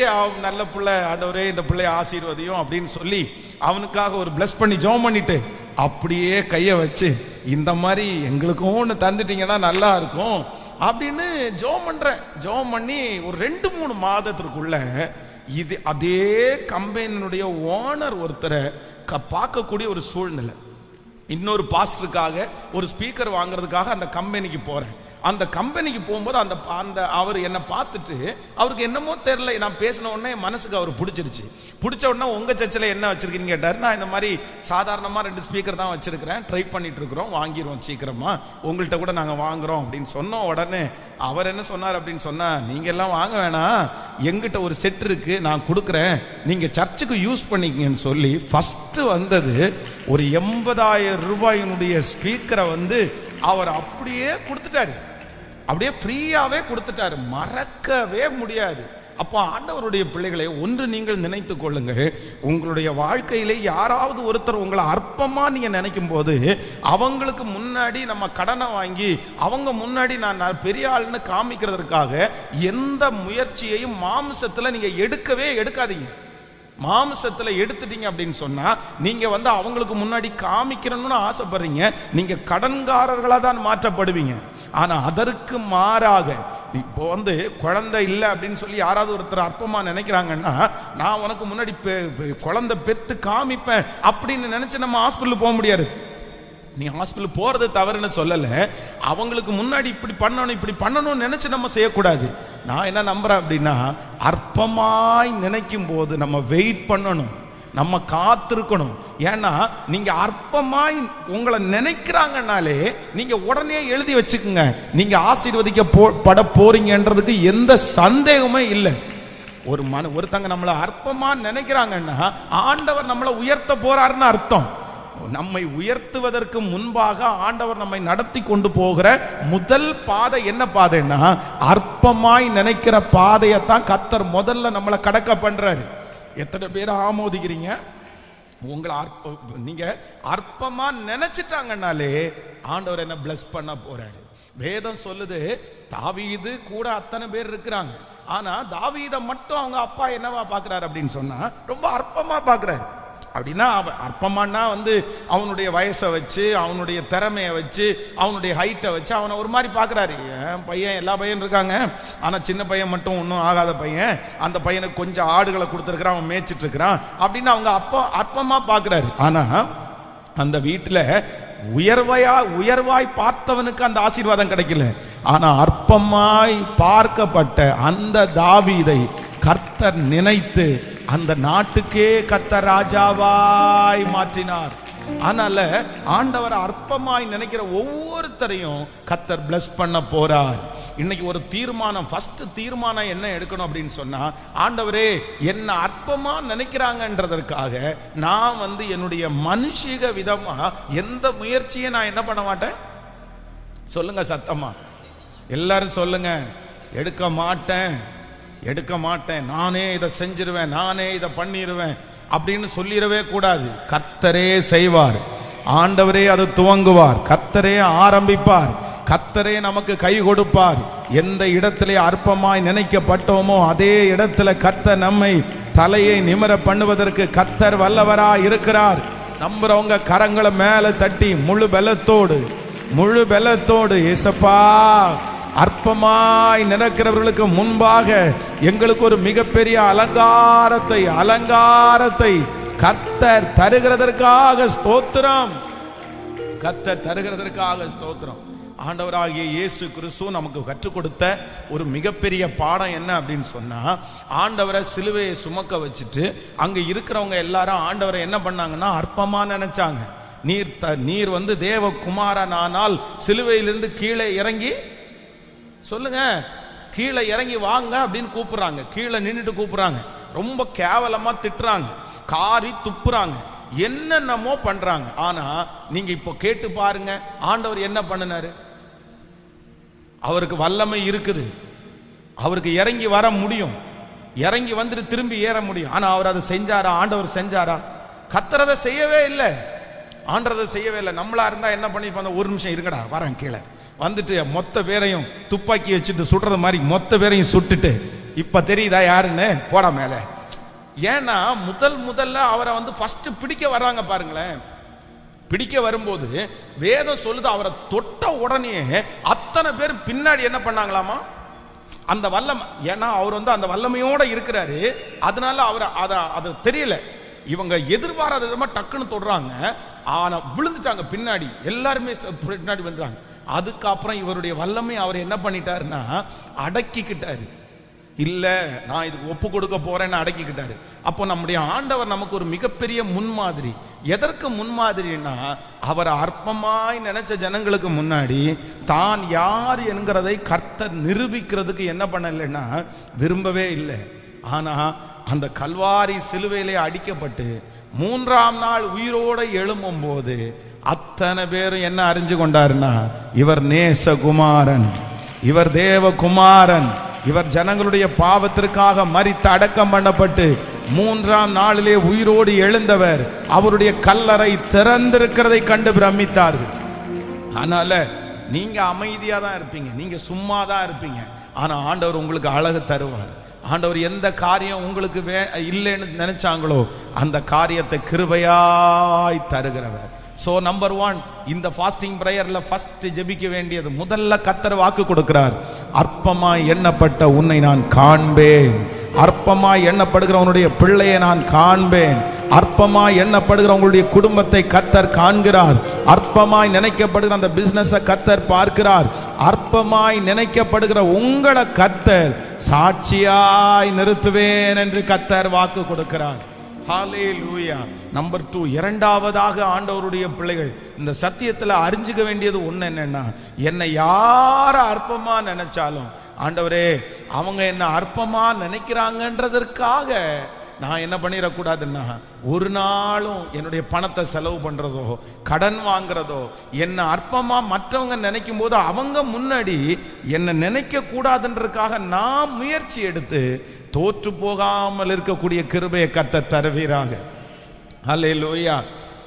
நல்ல பிள்ளை, ஆண்டவரே இந்த பிள்ளைய ஆசீர்வதியும் அப்படின்னு சொல்லி அவனுக்காக ஒரு பிளஸ் பண்ணி ஜெபம் பண்ணிட்டு அப்படியே கையை வச்சு இந்த மாதிரி எங்களுக்கும் ஒன்று தந்துட்டீங்கன்னா நல்லா இருக்கும் அப்படின்னு ஜெபம் பண்ணுறேன். ஜெபம் பண்ணி ஒரு 2-3 மாதத்திற்குள்ள அதே கம்பெனியினுடைய ஓனர் ஒருத்தரை பார்க்கக்கூடிய ஒரு சூழ்நிலை. இன்னொரு பாஸ்டருக்காக ஒரு ஸ்பீக்கர் வாங்குறதுக்காக அந்த கம்பெனிக்கு போகிறேன். அந்த கம்பெனிக்கு போகும்போது அந்த அவர் என்னை பார்த்துட்டு அவருக்கு என்னமோ தெரியல, நான் பேசின உடனே மனசுக்கு அவர் பிடிச்சிருச்சு. பிடிச்ச உடனே உங்கள் சர்ச்சில் என்ன வச்சிருக்கீங்கன்னு கேட்டார். நான் இந்த மாதிரி சாதாரணமாக 2 ஸ்பீக்கர் தான் வச்சிருக்கிறேன், ட்ரை பண்ணிட்டு இருக்கிறோம், வாங்கிடுவோம் சீக்கிரமா, உங்கள்கிட்ட கூட நாங்கள் வாங்குறோம் அப்படின்னு சொன்ன உடனே அவர் என்ன சொன்னார் அப்படின்னு சொன்னால், நீங்கள் எல்லாம் வாங்க வேணாம், எங்கிட்ட ஒரு செட் இருக்கு, நான் கொடுக்குறேன், நீங்கள் சர்ச்சுக்கு யூஸ் பண்ணிக்கங்கன்னு சொல்லி ஃபஸ்ட்டு வந்தது ஒரு 80,000 ரூபாயினுடைய ஸ்பீக்கரை அவர் அப்படியே கொடுத்துட்டாரு, அப்படியே ஃப்ரீயாவே கொடுத்துட்டாரு, மறக்கவே முடியாது. அப்போ ஆண்டவருடைய பிள்ளைகளை ஒன்று நீங்கள் நினைத்து கொள்ளுங்கள், உங்களுடைய வாழ்க்கையிலே யாராவது ஒருத்தர் உங்களை அற்பமா நீங்க நினைக்கும் போது அவங்களுக்கு முன்னாடி நம்ம கடனை வாங்கி அவங்க முன்னாடி நான் பெரிய ஆள்னு காமிக்கிறதுக்காக எந்த முயற்சியையும் மாம்சத்துல நீங்க எடுக்கவே எடுக்காதீங்க. மாம்சத்துல எடுத்துட்டீங்க அப்படின்னு சொன்னா நீங்க வந்து அவங்களுக்கு முன்னாடி காமிக்கணும்னு ஆசைப்படுறீங்க, நீங்க கடன்காரர்களா தான் மாற்றப்படுவீங்க. ஆனா அதற்கு மாறாக இப்போ வந்து குழந்தை இல்லை அப்படின்னு சொல்லி யாராவது ஒருத்தர் அற்பமா நினைக்கிறாங்கன்னா, நான் உனக்கு முன்னாடி குழந்தை பெத்து காமிப்பேன் அப்படின்னு நினைச்சு நம்ம ஹாஸ்பிட்டல் போக முடியாது. நீ ஹாஸ்பிட்டல் போறது தவறுன்னு சொல்லல, அவங்களுக்கு முன்னாடி இப்படி பண்ணணும்னு நினைச்சு நம்ம செய்யக்கூடாது. நான் என்ன நம்புறேன் அப்படின்னா, அற்பமாய் நினைக்கும் போது நம்ம வெயிட் பண்ணணும், நம்ம காத்திருக்கணும். ஏன்னா நீங்க அற்பமாய் உங்களை நினைக்கிறாங்கனாலே நீங்க உடனே எழுதி வச்சுக்குங்க, நீங்க ஆசீர்வதிக்கப்பட போறீங்கன்றதுக்கு எந்த சந்தேகமே இல்லை. ஒருத்தங்க நம்மளை அற்பமா நினைக்கிறாங்கன்னா ஆண்டவர் நம்மளை உயர்த்த போறாருன்னு அர்த்தம். நம்மை உயர்த்துவதற்கு முன்பாக ஆண்டவர் நம்மை நடத்தி கொண்டு போகிற முதல் பாதை என்ன பாதைன்னா, அற்பமாய் நினைக்கிற பாதையத்தான் கர்த்தர் முதல்ல நம்மளை கடக்க பண்றாரு. எத்தனை பேர் ஆமோதிக்கிறீங்க? உங்களை நீங்க அற்பமா நினைச்சிட்டாங்கன்னாலே ஆண்டவர் என்ன பிளஸ் பண்ண போறாரு. வேதம் சொல்லுது, தாவீது கூட அத்தனை பேர் இருக்கிறாங்க, ஆனா தாவீதை மட்டும் அவங்க அப்பா என்னவா பாக்குறாரு அப்படின்னு சொன்னா ரொம்ப அற்பமா பாக்குறாரு. அப்படின்னா அற்பமானா வந்து அவனுடைய வயசை வச்சு, அவனுடைய திறமையை வச்சு, அவனுடைய ஹைட்டை வச்சு அவனை ஒரு மாதிரி பார்க்குறாரு. பையன் எல்லா பையன் இருக்காங்க, ஆனால் சின்ன பையன் மட்டும் ஒன்றும் ஆகாத பையன், அந்த பையனுக்கு கொஞ்சம் ஆடுகளை கொடுத்துருக்குறான், அவன் மேய்ச்சிட்டு இருக்கிறான் அப்படின்னு அவங்க அப்பா அற்பமாக பார்க்குறாரு. ஆனால் அந்த வீட்டில் உயர்வாய் பார்த்தவனுக்கு அந்த ஆசீர்வாதம் கிடைக்கல. ஆனா அற்பமாய் பார்க்கப்பட்ட அந்த தாவீதை கர்த்தர் நினைத்து அந்த நாட்டுக்கே கர்த்தர் ராஜாவாய் மாற்றினார். அதனால ஆண்டவர் அற்பமாய் நினைக்கிற ஒவ்வொருத்தரையும் கர்த்தர் பிளஸ் பண்ண போறார். இன்னைக்கு ஒரு தீர்மானம், ஃபர்ஸ்ட் தீர்மானம் என்ன எடுக்கணும் அப்படின்னு சொன்னா, ஆண்டவரே என்ன அற்பமா நினைக்கிறாங்கன்றதற்காக நான் வந்து என்னுடைய மனுஷிக விதமா எந்த முயற்சியை நான் என்ன பண்ண மாட்டேன். சொல்லுங்க சத்தமா, எல்லாரும் சொல்லுங்க. எடுக்க மாட்டேன், நானே இதை செஞ்சிருவேன், நானே இதை பண்ணிடுவேன் அப்படின்னு சொல்லிடவே கூடாது. கர்த்தரே செய்வார், ஆண்டவரே அது துவங்குவார், கர்த்தரே ஆரம்பிப்பார், கர்த்தரே நமக்கு கை கொடுப்பார். எந்த இடத்திலே அற்பமாய் நினைக்கப்பட்டோமோ அதே இடத்துல கர்த்தர் நம்மை தலையை நிமிர பண்ணுவதற்கு கர்த்தர் வல்லவராய் இருக்கிறார். நம்புறவங்க கரங்களை மேல தட்டி முழு பலத்தோடு ஏசப்பா, அற்பமாய் நினைக்கிறவர்களுக்கு முன்பாக எங்களுக்கு ஒரு மிகப்பெரிய அலங்காரத்தை கர்த்தர் தருகிறதற்காக ஸ்தோத்திரம். ஆண்டவராகிய இயேசு கிறிஸ்து நமக்கு கற்றுக் கொடுத்த ஒரு மிகப்பெரிய பாடம் என்ன அப்படின்னு சொன்னா, ஆண்டவரை சிலுவையை சுமக்க வச்சுட்டு அங்க இருக்கிறவங்க எல்லாரும் ஆண்டவரை என்ன பண்ணாங்கன்னா அற்பமா நினைச்சாங்க. நீர் வந்து தேவகுமாரனானால் சிலுவையிலிருந்து கீழே இறங்கி, சொல்லுங்க, கீழே இறங்கி வாங்க அப்படின்னு கூப்பிடுறாங்க. கீழே நின்றுட்டு கூப்பிடுறாங்க, ரொம்ப கேவலமா திட்டுறாங்க, காரி துப்புறாங்க, என்னென்னமோ பண்றாங்க. ஆனா நீங்க இப்போ கேட்டு பாருங்க, ஆண்டவர் என்ன பண்ணினாரு? அவருக்கு வல்லமை இருக்குது, அவருக்கு இறங்கி வர முடியும், இறங்கி வந்துட்டு திரும்பி ஏற முடியும். ஆனா அவர் அதை செஞ்சாரா? ஆண்டவர் செஞ்சாரா? கர்த்தர் செய்யவே இல்லை, ஆண்டவர் செய்யவே இல்லை. நம்மளா இருந்தா என்ன பண்ணிருப்பாங்க? ஒரு நிமிஷம் இருங்கடா வரேன், கீழே வந்துட்டு மொத்த பேரையும் துப்பாக்கி வச்சுட்டு சுடுறது மாதிரி மொத்த பேரையும் சுட்டுட்டு இப்ப தெரியுதா யாருன்னு போடா மேல. ஏன்னா முதல்ல அவரை வந்து ஃபர்ஸ்ட் பிடிக்க வர்றாங்க பாருங்களேன். பிடிக்க வரும்போது வேதம் சொல்லுது, அவரை தொட்ட உடனே அத்தனை பேர் பின்னாடி என்ன பண்ணாங்களாமா? அந்த வல்லமை, ஏன்னா அவர் வந்து அந்த வல்லமையோட இருக்கிறாரு, அதனால அவர் அதை தெரியல. இவங்க எதிர்பாராத விதமா டக்குன்னு தொடுறாங்க, ஆனா விழுந்துட்டாங்க பின்னாடி, எல்லாருமே பின்னாடி வந்துட்டாங்க. அதுக்கப்புறம் இவருடைய வல்லமை அவர் என்ன பண்ணிட்டாருன்னா அடக்கிக்கிட்டாரு. இல்ல நான் இதுக்கு ஒப்பு கொடுக்க போறேன்னு அடக்கிக்கிட்டாரு. அப்போ நம்முடைய ஆண்டவர் நமக்கு ஒரு மிகப்பெரிய முன்மாதிரி. எதற்கு முன்மாதிரின்னா, அவர் அற்பமாய் நினைச்ச ஜனங்களுக்கு முன்னாடி தான் யார் என்கிறதை கர்த்தர் நிரூபிக்கிறதுக்கு என்ன பண்ணலைன்னா விரும்பவே இல்லை. ஆனா அந்த கல்வாரி சிலுவையிலே அடிக்கப்பட்டு 3ஆம் நாள் உயிரோடு எழும்பும் போது அத்தனை பேரும் என்ன அறிஞ்சு கொண்டாருன்னா, இவர் நேசகுமாரன், இவர் தேவகுமாரன், இவர் ஜனங்களுடைய பாவத்திற்காக மரித்து அடக்கம் பண்ணப்பட்டு 3ஆம் நாளிலே உயிரோடு எழுந்தவர். அவருடைய கல்லறை திறந்திருக்கிறதை கண்டு பிரமித்தார்கள். அதனால நீங்க அமைதியா தான் இருப்பீங்க, நீங்க சும்மா தான் இருப்பீங்க. ஆனா ஆண்டவர் உங்களுக்கு அழகு தருவார், ஆண்டவர் எந்த காரியம் உங்களுக்கு இல்லைன்னு நினைச்சாங்களோ அந்த காரியத்தை கிருபையாய் தருகிறவர். சோ நம்பர் 1, இந்த ஃபாஸ்டிங் பிரேயர்ல ஃபர்ஸ்ட் ஜெபிக்க வேண்டியது, முதல்ல கர்த்தர் வாக்கு கொடுக்கிறார், அற்பமாய் எண்ணப்பட்ட உன்னை நான் காண்பேன், அற்பமாய் எண்ணப்படுகிற உன்னுடைய பிள்ளையை நான் காண்பேன், அற்பமாய் எண்ணப்படுகிற உங்களுடைய குடும்பத்தை கர்த்தர் காண்கிறார், அற்பமாய் நினைக்கப்படுகிற அந்த பிசினஸை கர்த்தர் பார்க்கிறார், அற்பமாய் நினைக்கப்படுகிற உங்களை கர்த்தர் சாட்சியாய் நிறுத்துவேன் என்று கர்த்தர் வாக்கு கொடுக்கிறார். ஹல்லேலூயா. நம்பர் 2, இரண்டாவதாக ஆண்டவருடைய பிள்ளைகள் இந்த சத்தியத்தில் அறிஞ்சிக்க வேண்டியது ஒன்று என்னன்னா, என்னை யார அற்பமா நினைச்சாலும் ஆண்டவரே அவங்க என்ன அற்பமா நினைக்கிறாங்கன்றதற்காக நான் என்ன பண்ணிடக்கூடாதுன்னா ஒரு நாளும் என்னுடைய பணத்தை செலவு பண்றதோ கடன் வாங்குறதோ என்ன அற்பமா மற்றவங்க நினைக்கும் போது அவங்க முன்னாடி என்ன நினைக்க கூடாதுன்றதுக்காக நான் முயற்சி எடுத்து தோற்று போகாமல் இருக்கக்கூடிய கிருபையை கர்த்தர் தருவீராக. ஹல்லேலூயா.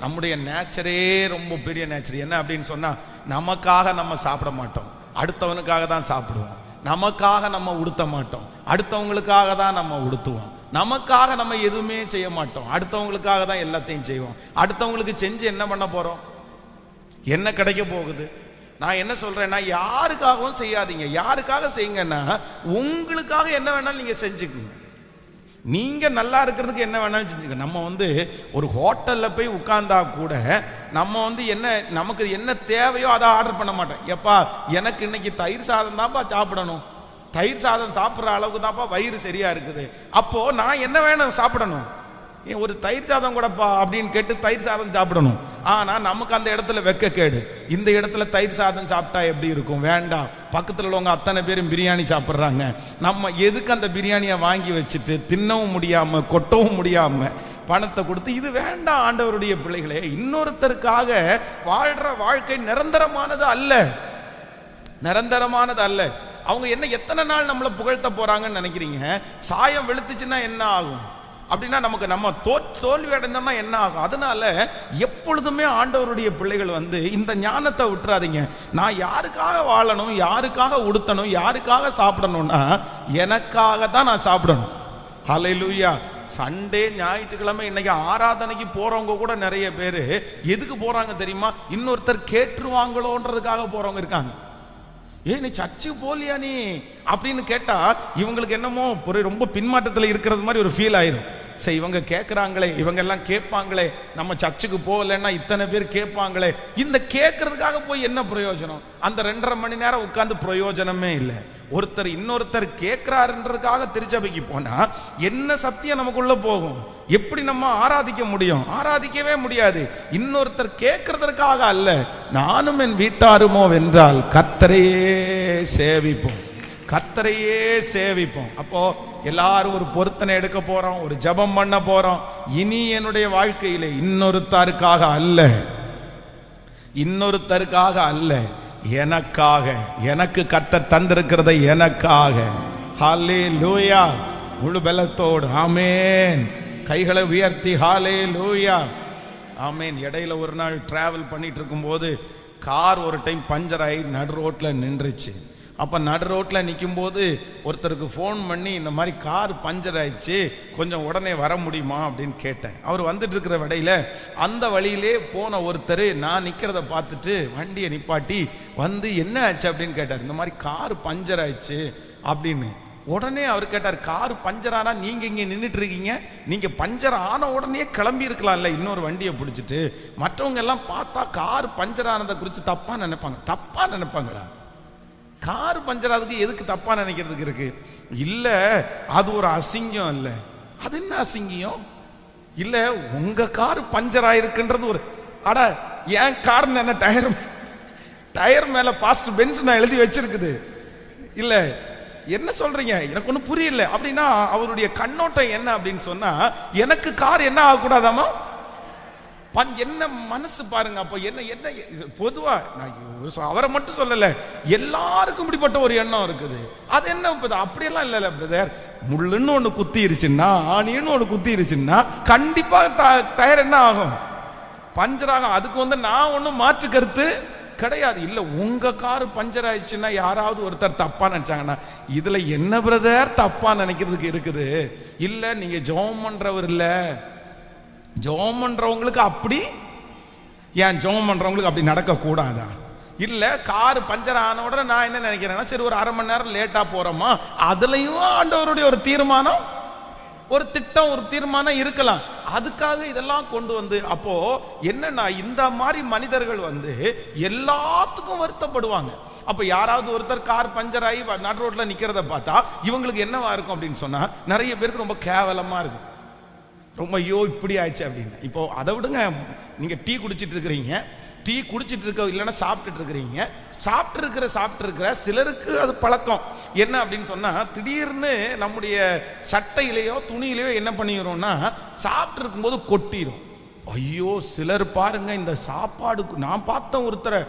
நம்முடைய நேச்சரே ரொம்ப பெரிய நேச்சர். என்ன அப்படின்னு சொன்னா, நமக்காக நம்ம சாப்பிட மாட்டோம், அடுத்தவனுக்காக தான் சாப்பிடுவோம், நமக்காக நம்ம உடுத்த மாட்டோம், அடுத்தவங்களுக்காக தான் நம்ம உடுத்துவோம், நமக்காக நம்ம எதுவுமே செய்ய மாட்டோம், அடுத்தவங்களுக்காக தான் எல்லாத்தையும் செய்வோம். அடுத்தவங்களுக்கு செஞ்சு என்ன பண்ண போறோம், என்ன கிடைக்க போகுது? நான் என்ன சொல்றேன்னா, யாருக்காகவும் செய்யாதீங்க. யாருக்காக செய்யுங்கன்னா உங்களுக்காக என்ன வேணாலும் நீங்க செஞ்சுக்கோங்க. நீங்க நல்லா இருக்கிறதுக்கு என்ன வேணாலும் செஞ்சுக்க. நம்ம ஒரு ஹோட்டல்ல போய் உட்கார்ந்தா கூட நம்ம என்ன நமக்கு என்ன தேவையோ அதை ஆர்டர் பண்ண மாட்டேன். எப்பா எனக்கு இன்னைக்கு தயிர் சாதம் தான்ப்பா சாப்பிடணும், தயிர் சாதம் சாப்பிட்ற அளவுக்கு தான்ப்பா வயிறு சரியா இருக்குது, அப்போ நான் என்ன வேணும் சாப்பிடணும், ஒரு தயிர் சாதம் கூடப்பா அப்படின்னு கேட்டு தயிர் சாதம் சாப்பிடணும். ஆனா நமக்கு அந்த இடத்துல வெட்கக்கேடு. இந்த இடத்துல தயிர் சாதம் சாப்பிட்டா எப்படி இருக்கும், வேண்டாம். பக்கத்துல உள்ளவங்க அத்தனை பேரும் பிரியாணி சாப்பிட்றாங்க, நம்ம எதுக்கு அந்த பிரியாணியை வாங்கி வச்சுட்டு தின்னவும் முடியாம கொட்டவும் முடியாம பணத்தை கொடுத்து, இது வேண்டாம். ஆண்டவருடைய பிள்ளைகளே, இன்னொருத்தருக்காக வாழ்ற வாழ்க்கை நிரந்தரமானது அல்ல, நிரந்தரமானது அல்ல. அவங்க என்ன எத்தனை நாள் நம்மளை புகழ்த்த போறாங்கன்னு நினைக்கிறீங்க? சாயம் வெளுத்துச்சுன்னா என்ன ஆகும் அப்படின்னா, நம்ம தோல்வி அடைந்தோம்னா என்ன ஆகும்? அதனால எப்பொழுதுமே ஆண்டவருடைய பிள்ளைகள் இந்த ஞானத்தை விட்டுறாதீங்க. நான் யாருக்காக வாழணும், யாருக்காக உடுத்தணும், யாருக்காக சாப்பிடணும்னா எனக்காக தான் நான் சாப்பிடணும். ஹல்லேலூயா. சண்டே ஞாயிற்றுக்கிழமை இன்னைக்கு ஆராதனைக்கு போறவங்க கூட நிறைய பேர் எதுக்கு போறாங்க தெரியுமா? இன்னொருத்தர் கேட்டுருவாங்களோன்றதுக்காக போறவங்க இருக்காங்க. நீ சர்ச்சுக்கு போலியா நீ அப்படின்னு கேட்டா இவங்களுக்கு என்னமோ ரொம்ப பின்மாற்றத்தில் இருக்கிறது மாதிரி ஒரு ஃபீல் ஆயிரும். சரி, இவங்க கேட்குறாங்களே, இவங்க எல்லாம் கேட்பாங்களே, நம்ம சர்ச்சுக்கு போகலன்னா இத்தனை பேர் கேட்பாங்களே, இந்த கேட்கறதுக்காக போய் என்ன பிரயோஜனம்? அந்த 2.5 மணி நேரம் உட்கார்ந்து பிரயோஜனமே இல்லை. ஒருத்தர் இன்னொருத்தர் கேட்கிறாருன்றதுக்காக திருச்சபைக்கு போனா என்ன சத்தியம் நமக்குள்ள போகும்? எப்படி நம்ம ஆராதிக்க முடியும்? ஆராதிக்கவே முடியாது. இன்னொருத்தர் கேட்கறதற்காக அல்ல, நானும் என் வீட்டாருமோ வென்றால் கர்த்தரையே சேவிப்போம், கர்த்தரையே சேவிப்போம். அப்போ எல்லாரும் ஒரு பொருத்தனை எடுக்க போறோம், ஒரு ஜெபம் பண்ண போறோம். இனி என்னுடைய வாழ்க்கையில இன்னொருத்தருக்காக அல்ல, இன்னொருத்தருக்காக அல்ல, எனக்காக, எனக்கு கர்த்தர் தந்திருக்கிறதை எனக்காக. ஹல்லேலூயா. முழு பலத்தோடு ஆமேன். கைகளை உயர்த்தி ஹல்லேலூயா ஆமேன். இடையில ஒரு நாள் டிராவல் பண்ணிட்டு இருக்கும்போது கார் ஒரு டைம் பஞ்சர் ஆகி நடு ரோட்ல நின்றுச்சு. அப்போ நடு ரோட்டில் நிற்கும் போது ஒருத்தருக்கு ஃபோன் பண்ணி இந்த மாதிரி கார் பஞ்சர் ஆயிடுச்சு, கொஞ்சம் உடனே வர முடியுமா அப்படின்னு கேட்டேன். அவர் வந்துட்டு இருக்கிற வழியில் அந்த வழியிலே போன ஒருத்தர் நான் நிற்கிறத பார்த்துட்டு வண்டியை நிப்பாட்டி என்ன ஆச்சு அப்படின்னு கேட்டார். இந்த மாதிரி கார் பஞ்சர் ஆயிடுச்சு அப்படின்னு. உடனே அவர் கேட்டார், கார் பஞ்சர் ஆனா நீங்க இங்கே நின்றுட்டு இருக்கீங்க, நீங்க பஞ்சர் ஆன உடனே கிளம்பி இருக்கலாம்ல இன்னொரு வண்டியை பிடிச்சிட்டு. மற்றவங்க எல்லாம் பார்த்தா கார் பஞ்சர் ஆனதை குறித்து தப்பா நினைப்பாங்க. தப்பா நினைப்பாங்களா? கார் பஞ்சர் ஆகுதுக்கு எதுக்கு தப்பா நினைக்கிறதுக்கு இருக்கு? இல்ல அது ஒரு அசிங்கம் இல்ல. அது என்ன அசிங்கம்? இல்ல உங்க கார் பஞ்சர் ஆயிருக்குன்றது ஒரு அட ஏன் கார் என்ன டயர் மேல பாஸ்ட் பென்ஸ் நான் எழுதி வச்சிருக்குது. இல்ல என்ன சொல்றீங்க, எனக்கு ஒன்றும் புரியல அப்படின்னா அவருடைய கண்ணோட்டம் என்ன அப்படின்னு சொன்னா, எனக்கு கார் என்ன ஆகக்கூடாதாமா? என்ன மனசு பாருங்க. அப்போ என்ன என்ன பொதுவா நான் அவரை மட்டும் சொல்லல, எல்லாருக்கும் இப்படிப்பட்ட ஒரு எண்ணம் இருக்குது. அது என்ன அப்படியெல்லாம் இல்ல பிரதர், முள்ளுன்னு ஒண்ணு குத்திருச்சுன்னா, ஆணின்னு ஒண்ணு குத்திருச்சுன்னா கண்டிப்பா டயர் என்ன ஆகும்? பஞ்சர் ஆகும். அதுக்கு நான் ஒன்றும் மாற்று கருத்து கிடையாது. இல்ல உங்க கார் பஞ்சர் ஆயிடுச்சுன்னா யாராவது ஒருத்தர் தப்பா நினைச்சாங்கன்னா இதுல என்ன பிரதர் தப்பா நினைக்கிறதுக்கு இருக்குது? இல்ல நீங்க ஜெபம் பண்றவர் இல்ல, ஜெபம் பண்றவங்களுக்கு அப்படி, ஏன் ஜெபம் பண்றவங்களுக்கு அப்படி நடக்க கூடாதா? இல்ல கார் பஞ்சர் ஆன உடனே நான் என்ன நினைக்கிறேன்னா சரி ஒரு அரை மணி நேரம் லேட்டா போறோமா, அதுலயும் ஆண்டவருடைய ஒரு தீர்மானம், ஒரு திட்டம், ஒரு தீர்மானம் இருக்கலாம். அதுக்காக இதெல்லாம் கொண்டு வந்து அப்போ என்னன்னா இந்த மாதிரி மனிதர்கள் வந்து எல்லாத்துக்கும் வருத்தப்படுவாங்க. அப்ப யாராவது ஒருத்தர் கார் பஞ்சர் ஆகி நடு ரோட்ல நிக்கிறத பார்த்தா இவங்களுக்கு என்னவா இருக்கும் அப்படின்னு சொன்னா நிறைய பேருக்கு ரொம்ப கேவலமா இருக்கும். ரொம்ப ஐயோ இப்படி ஆயிடுச்சு அப்படின்னு. இப்போ அதை விடுங்க, நீங்க டீ குடிச்சிட்டு இருக்கிறீங்க, டீ குடிச்சிட்டு இருக்க இல்லைன்னா சாப்பிட்டுட்டு இருக்கிறீங்க, சாப்பிட்டு இருக்கிற சிலருக்கு அது பழக்கம் என்ன அப்படின்னு சொன்னா திடீர்னு நம்முடைய சட்டையிலேயோ துணியிலேயோ என்ன பண்ணிடும்னா சாப்பிட்டு இருக்கும்போது கொட்டிடும். ஐயோ சிலர் பாருங்க இந்த சாப்பாடுக்கு, நான் பார்த்தேன் ஒருத்தரை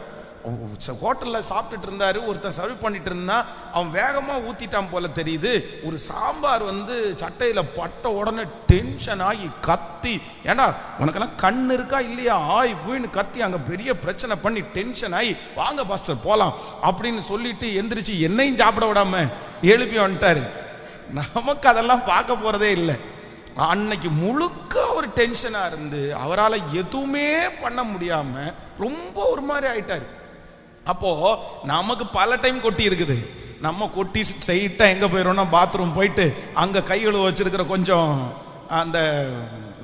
ஹோட்டல்ல சாப்பிட்டுட்டு இருந்தாரு, ஒருத்தர் சர்வ் பண்ணிட்டு இருந்தா அவன் வேகமா ஊத்திட்டான் போல தெரியுது. ஒரு சாம்பார் வந்து சட்டையில பட்ட உடனே டென்ஷன் ஆகி கத்தி, ஏண்டா உனக்கெல்லாம் கண் இருக்கா இல்லையா, ஆய் போயின்னு கத்தி அங்க பெரிய பிரச்சனை பண்ணி டென்ஷன் ஆகி வாங்க பாஸ்டர் போலாம் அப்படின்னு சொல்லிட்டு எந்திரிச்சு என்னையும் சாப்பிட விடாம எழுப்பி வந்துட்டாரு. நமக்கு அதெல்லாம் பார்க்க போறதே இல்லை. அன்னைக்கு முழுக்க ஒரு டென்ஷனா இருந்து அவரால் எதுவுமே பண்ண முடியாம ரொம்ப ஒரு மாதிரி ஆயிட்டாரு. அப்போ நமக்கு பல டைம் கொட்டி இருக்குது. நம்ம கொட்டி ஸ்ட்ரைட்டா எங்க போயிடும்னா பாத்ரூம் போயிட்டு அங்க கை கழுவ வச்சிருக்கிற கொஞ்சம் அந்த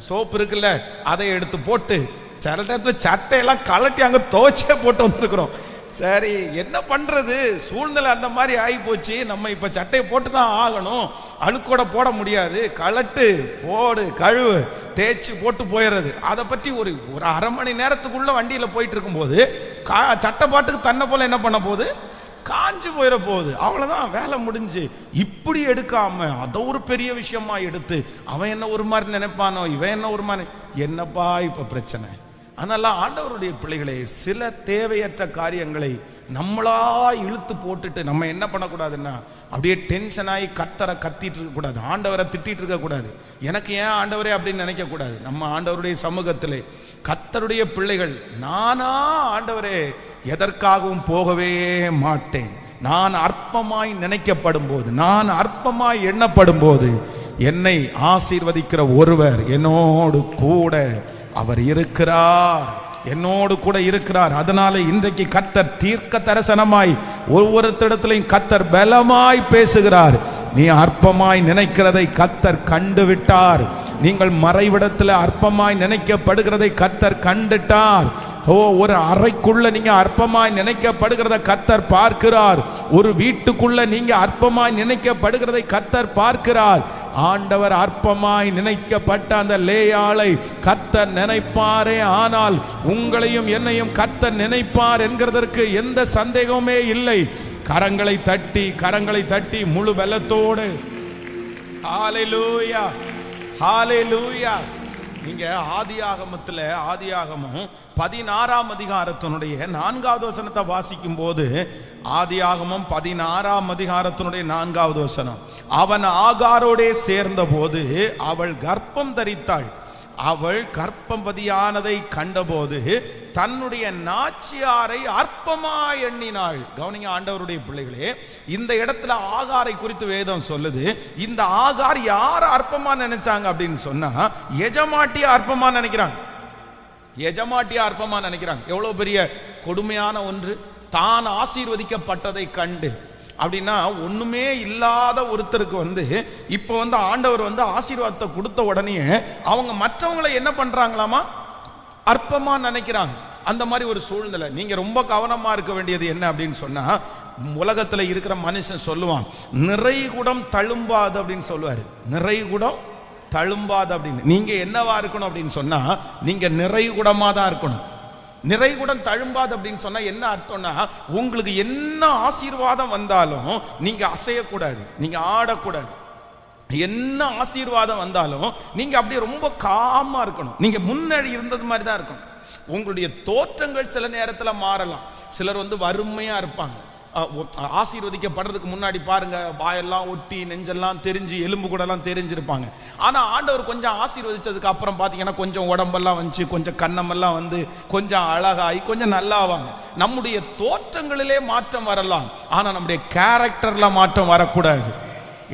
சோப்பு இருக்குல்ல அதை எடுத்து போட்டு சில நேரத்தில் சட்டையெல்லாம் கலட்டி அங்க துவைச்சே போட்டு வந்துருக்கிறோம். சரி என்ன பண்றது, சூழ்நிலை அந்த மாதிரி ஆகி போச்சு. நம்ம இப்ப சட்டையை போட்டு தான் ஆகணும், அழுக்கோட போட முடியாது, கலட்டு போடு கழுவு தேய்ச்சி போட்டு போயிடுறது. அதை பற்றி ஒரு அரை மணி நேரத்துக்குள்ள வண்டியில போயிட்டு இருக்கும்போது சட்டை பாட்டுக்கு தன்னை போல என்ன பண்ண போகுது, காஞ்சு போயிட போகுது, அவ்வளவுதான் வேலை முடிஞ்சு. இப்படி எடுக்காம அதை ஒரு பெரிய விஷயமா எடுத்து அவன் என்ன ஒரு மாதிரி நினைப்பானோ இவன் என்ன ஒரு மாதிரி, என்னப்பா இப்ப பிரச்சனை. அதனால ஆண்டவருடைய பிள்ளைகளே சில தேவையற்ற காரியங்களை நம்மளா இழுத்து போட்டுட்டு நம்ம என்ன பண்ணக்கூடாதுன்னா அப்படியே டென்ஷன் ஆகி கத்தரை கத்திட்டு இருக்க கூடாது, ஆண்டவரை திட்டிட்டு இருக்க கூடாது. எனக்கு ஏன் ஆண்டவரே அப்படின்னு நினைக்க கூடாது. நம்ம ஆண்டவருடைய சமூகத்திலே கத்தருடைய பிள்ளைகள், நானா ஆண்டவரே எதற்காகவும் போகவே மாட்டேன், நான் அற்பமாய் நினைக்கப்படும் போது, நான் அற்பமாய் எண்ணப்படும் போது என்னை ஆசீர்வதிக்கிற ஒருவர் என்னோடு கூட அவர் இருக்கிறார், என்னோடு கூட இருக்கிறார். அதனால இன்றைக்கு கர்த்தர் தீர்க்க தரிசனமாய் ஒவ்வொருத்தரிடத்திலையும் கர்த்தர் பலமாய் பேசுகிறார். நீ அற்பமாய் நினைக்கிறதை கர்த்தர் கண்டுவிட்டார். நீங்கள் மறைவிடத்தில் அற்பமாய் நினைக்கப்படுகிறதை கர்த்தர் கண்டுட்டார். ஒரு அறைக்குள்ள நீங்க அற்பமாய் நினைக்கப்படுகிறத கர்த்தர் பார்க்கிறார். ஒரு வீட்டுக்குள்ள நீங்க அற்பமாய் நினைக்கப்படுகிறதை கர்த்தர் பார்க்கிறார். ஆண்டவர் அற்பமாய் நினைக்கப்பட்ட அந்த லேயாளை கர்த்தர் நினைப்பாரே, ஆனால் உங்களையும் என்னையும் கர்த்தர் நினைப்பார் என்கிறதற்கு எந்த சந்தேகமே இல்லை. கரங்களை தட்டி முழு பலத்தோடு ஹல்லேலூயா ஹல்லேலூயா. நீங்க ஆதியாகமம் 16ஆம் அதிகாரத்தினுடைய 4வது வசனத்தை வாசிக்கும் போது, ஆதியாகமம் 16ஆம் அதிகாரத்தினுடைய 4வது வசனம், அவன் ஆகாரோடே சேர்ந்த போது அவள் கர்ப்பம் தரித்தாள். அவள் கர்ப்பவதியானதை கண்டபோது தன்னுடைய நாச்சியாரை அற்பமாய் எண்ணினாள். கவனிங்க ஆண்டவருடைய பிள்ளைகளே, இந்த இடத்துல ஆகாரை குறித்து வேதம் சொல்லுது. இந்த ஆகார் யார் அற்பமா நினைச்சாங்க அப்படின்னு சொன்னா எஜமாட்டியா அற்பமா நினைக்கிறாங்க. எவ்வளவு பெரிய கொடுமையான ஒன்று. தான் ஆசீர்வதிக்கப்பட்டதை கண்டு, அப்படின்னா ஒண்ணுமே இல்லாத ஒருத்தருக்கு வந்து இப்ப வந்து ஆண்டவர் வந்து ஆசீர்வாதத்தை கொடுத்த உடனே அவங்க மற்றவங்களை என்ன பண்றாங்களாமா, அற்பமா நினைக்கிறாங்க. அந்த மாதிரி ஒரு சூழ்நிலை. நீங்க ரொம்ப கவனமா இருக்க வேண்டியது என்ன அப்படின்னு சொன்னா, உலகத்துல இருக்கிற மனுஷன் சொல்லுவான் நிறைகுடம் தழும்பாது அப்படின்னு சொல்லுவாரு. நிறைகுடம் தழும்பாது அப்படின்னு. நீங்க என்னவா இருக்கணும் அப்படின்னு சொன்னா, நீங்க நிறைகுடமா தான் இருக்கணும். நிறைகுடம் தழும்பாது அப்படின்னு சொன்னா என்ன அர்த்தம்னா, உங்களுக்கு என்ன ஆசீர்வாதம் வந்தாலும் நீங்க அசையக்கூடாது, நீங்க ஆடக்கூடாது. என்ன ஆசீர்வாதம் வந்தாலும் நீங்க அப்படியே ரொம்ப காமா இருக்கணும். நீங்க முன்னாடி இருந்தது மாதிரி தான் இருக்கணும். உங்களுடைய தோற்றங்கள் சில நேரத்தில் மாறலாம். சிலர் வந்து வறுமையா இருப்பாங்க, ஆசீர்வதிக்கப்படுறதுக்கு முன்னாடி பாருங்க, வாயெல்லாம் ஒட்டி நெஞ்செல்லாம் தெரிஞ்சு எலும்பு கூட எல்லாம் தெரிஞ்சிருப்பாங்க. ஆனா ஆண்டவர் கொஞ்சம் ஆசீர்வதிச்சதுக்கு அப்புறம் பாத்தீங்கன்னா கொஞ்சம் உடம்பெல்லாம் வந்துச்சு, கொஞ்சம் கண்ணமெல்லாம் வந்து கொஞ்சம் அழகாய் கொஞ்சம் நல்லாவாங்க. நம்முடைய தோற்றங்களிலே மாற்றம் வரலாம், ஆனா நம்முடைய கேரக்டர்ல மாற்றம் வரக்கூடாது.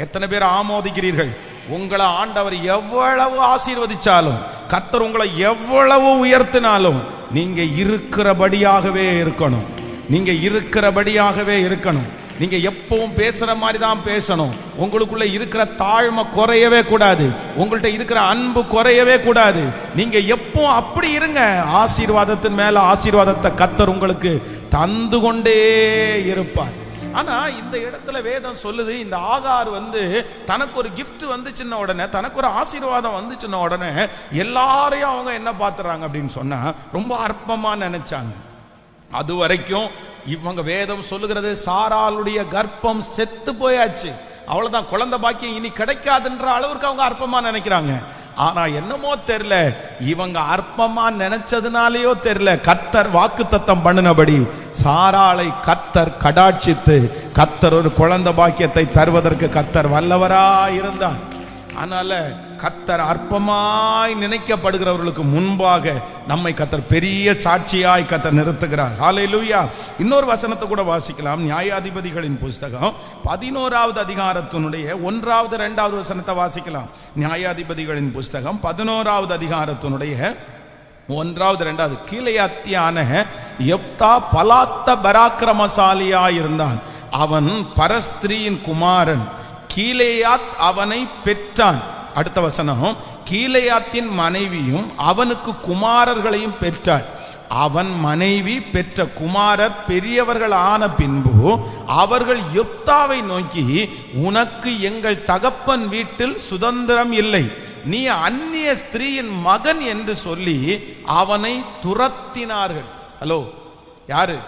எத்தனை பேர் ஆமோதிக்கிறீர்கள்? உங்களை ஆண்டவர் எவ்வளவு ஆசீர்வதிச்சாலும், கர்த்தர் உங்களை எவ்வளவு உயர்த்தினாலும், நீங்க இருக்கிறபடியாகவே இருக்கணும். நீங்க இருக்கிறபடியாகவே இருக்கணும். நீங்க எப்பவும் பேசுற மாதிரி தான் பேசணும். உங்களுக்குள்ள இருக்கிற தாழ்மை குறையவே கூடாது. உங்கள்கிட்ட இருக்கிற அன்பு குறையவே கூடாது. நீங்க எப்பவும் அப்படி இருங்க. ஆசீர்வாதத்தின் மேல ஆசீர்வாதத்தை கர்த்தர் உங்களுக்கு தந்து கொண்டே இருப்பார். ஆனா இந்த இடத்துல வேதம் சொல்லுது, இந்த ஆகார் வந்து தனக்கு ஒரு கிஃப்ட் வந்துச்சுன்ன உடனே, தனக்கு ஒரு ஆசீர்வாதம் வந்துச்சுன்ன உடனே எல்லாரையும் அவங்க என்ன பார்த்துறாங்க அப்படின்னு சொன்னா ரொம்ப அற்பமா நினைச்சாங்க. அது வரைக்கும் இவங்க வேதம் சொல்லுகிறது, சாராளுடைய கர்ப்பம் செத்து போயாச்சு, அவ்வளவுதான், குழந்தை பாக்கியம் இனி கிடைக்காதுன்ற அளவுக்கு அவங்க அற்பமா நினைக்கிறாங்க. ஆனா என்னமோ தெரியல, இவங்க அற்பமா நினைச்சதுனாலயோ தெரியல, கர்த்தர் வாக்குத்தத்தம் பண்ணினபடி சாராளை கர்த்தர் கடாட்சித்து கர்த்தர் ஒரு குழந்தை பாக்கியத்தை தருவதற்கு கர்த்தர் வல்லவராய் இருந்தார். அதனால கர்த்தர் அற்பமாய் நினைக்கப்படுகிறவர்களுக்கு முன்பாக நம்மை கர்த்தர் பெரிய சாட்சியாய் கர்த்தர் நிறுத்துகிறார். ஹல்லேலூயா. இன்னொரு வசனத்தை கூட வாசிக்கலாம். நியாயாதிபதிகளின் புஸ்தகம் 11வது அதிகாரத்தினுடைய 1வது 2வது வசனத்தை வாசிக்கலாம். நியாயாதிபதிகளின் புஸ்தகம் 11வது அதிகாரத்தினுடைய 1வது 2வது. கீலேயாத்தியான யெப்தா பலாத்த பராக்கிரமசாலியாய் இருந்தான். அவன் பரஸ்திரியின் குமாரன். கீலேயாத் அவனை பெற்றான். அடுத்த வசனம், கீலேயாத்தின் மனைவியும் அவனுக்கு குமாரர்களையும் பெற்றாள். அவன் மனைவி பெற்ற குமாரர் பெரியவர்கள் ஆன பின்பு அவர்கள் யெப்தாவை நோக்கி, உனக்கு எங்கள் தகப்பன் வீட்டில் சுதந்திரம் இல்லை, நீ அந்நிய ஸ்திரீயின் மகன் என்று சொல்லி அவனை துரத்தினார்கள். ஹலோ, யாரு?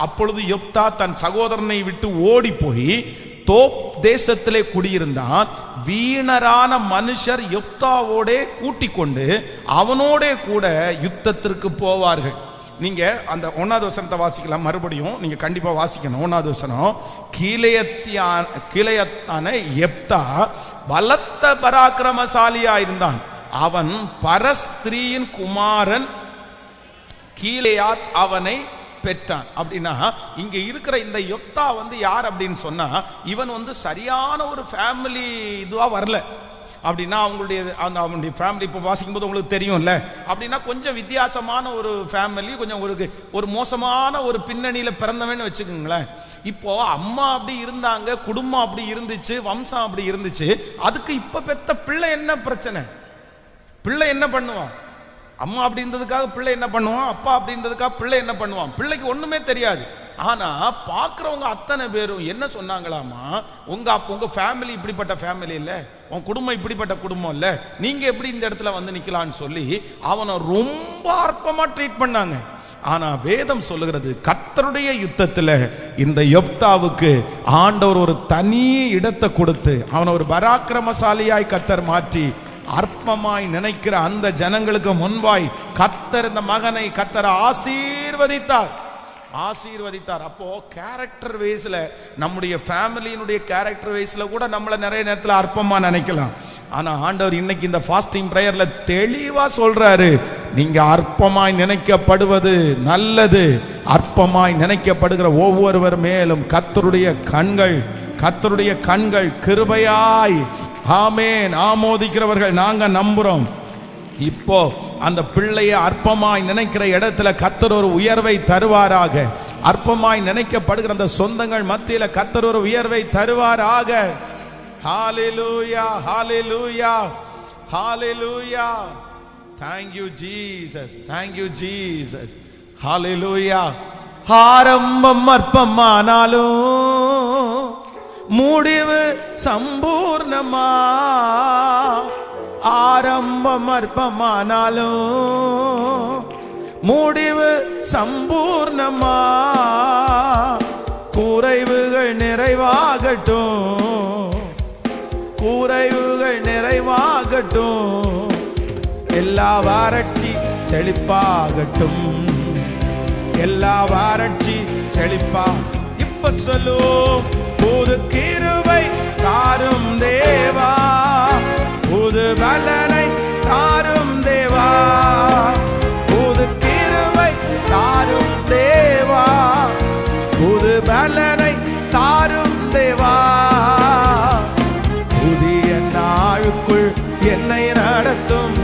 அப்பொழுது யெப்தா தன் சகோதரனை விட்டு ஓடி போய் தோப் தேசத்திலே குடியிருந்தான். வீணரான மனுஷர் யெப்தாவோட கூட்டிக் கொண்டு அவனோட கூட யுத்தத்திற்கு போவார்கள். நீங்க அந்த 1வது வசனத்தை வாசிக்கலாம். மறுபடியும் நீங்க கண்டிப்பா வாசிக்கணும். 1வது வசனம், கீலேயாத்தான யெப்தா பலத்த பராக்கிரமசாலியா இருந்தான். அவன் பரஸ்திரியின் குமாரன், கீலேயாத் அவனை பெற்றான். அப்படின்னா இங்க இருக்கிற இந்த யெப்தா வந்து யார் அப்படின்னு சொன்னா, இவன் வந்து சரியான ஒரு ஃபேமிலி இதுவா வரல. அப்படின்னா அவங்களுடைய ஃபேமிலி இப்போ வாசிக்கும் போது உங்களுக்கு தெரியும்ல, அப்படின்னா கொஞ்சம் வித்தியாசமான ஒரு ஃபேமிலி, கொஞ்சம் ஒரு மோசமான ஒரு பின்னணியில பிறந்தவன்னு வச்சுக்கோங்களேன். இப்போ அம்மா அப்படி இருந்தாங்க, குடும்பம் அப்படி இருந்துச்சு, வம்சம் அப்படி இருந்துச்சு. அதுக்கு இப்ப பெத்த பிள்ளை என்ன பிரச்சனை? பிள்ளை என்ன பண்ணுவான்? அம்மா அப்படின்றதுக்காக பிள்ளை என்ன பண்ணுவான்? அப்பா அப்படின்றதுக்காக பிள்ளை என்ன பண்ணுவான்? பிள்ளைக்கு ஒண்ணுமே தெரியாது. ஆனா பாக்குறவங்க அத்தனை பேரும் என்ன சொன்னாங்களாமா, உங்க ஃபேமிலி இப்படிப்பட்ட ஃபேமிலி இல்ல, உன் குடும்பம் இப்படிப்பட்ட குடும்பம் இல்ல, நீங்க எப்படி இந்த இடத்துல வந்து நிக்கலாம்னு சொல்லி அவனை ரொம்ப அற்பமா ட்ரீட் பண்ணாங்க. ஆனா வேதம் சொல்லுகிறது, கர்த்தருடைய யுத்தத்துல இந்த யெப்தாவுக்கு ஆண்டவர் ஒரு தனி இடத்தை கொடுத்து அவனை ஒரு பராக்கிரமசாலியாய் கர்த்தர் மாற்றி, அற்பமாய் நினைக்கிற அந்த ஜனங்களுக்கு முன்பாய் கர்த்தர் இந்த மகனை கர்த்தர் ஆசீர்வதித்தார். அப்போ கேரக்டர் வைஸ்ல, நம்முடைய ஃபேமிலியினுடைய கேரக்டர் வைஸ்ல கூட நம்மள நிறைய நேரத்தில் அற்பமா நினைக்கலாம். ஆனா ஆண்டவர் இன்னைக்கு இந்த ஃபாஸ்டிங் பிரேயர்ல தெளிவா சொல்றாரு, நீங்க அற்பமாய் நினைக்கப்படுவது நல்லது. அற்பமாய் நினைக்கப்படுகிற ஒவ்வொருவர் மேலும் கர்த்தருடைய கண்கள் கிருபையாய், ஆமென், ஆமோதிக்கிறவர்கள் நாங்க நம்புறோம். இப்போ அந்த பிள்ளையை அற்பமாய் நினைக்கிற இடத்துல கர்த்தர் ஒரு உயர்வை தருவாராக. அற்பமாய் நினைக்கப்படுகிற அந்த சொந்தங்கள் மத்தியில கர்த்தர் ஒரு உயர்வை தருவாராக. ஹalleluya, hallelujah, hallelujah. Thank you Jesus, thank you Jesus, hallelujah. ஆரம்பம் அற்பமானாலும் முடிவு சம்பூர்ணமா, ஆரம்பம் அற்பமானாலும் முடிவு சம்பூர்ணமா, குறைவுகள் நிறைவாகட்டும், எல்லா வறட்சி செழிப்பாகட்டும், எல்லா வறட்சி செழிப்பா. இப்ப சொல்லுவோம், புது கிருபை தாரும் தேவா, புது பலனை தாரும் தேவா, புது கிருபை தாரும் தேவா, புது பலனை தாரும் தேவா. புதிய நாளுக்குள் என்னை நடத்தும்,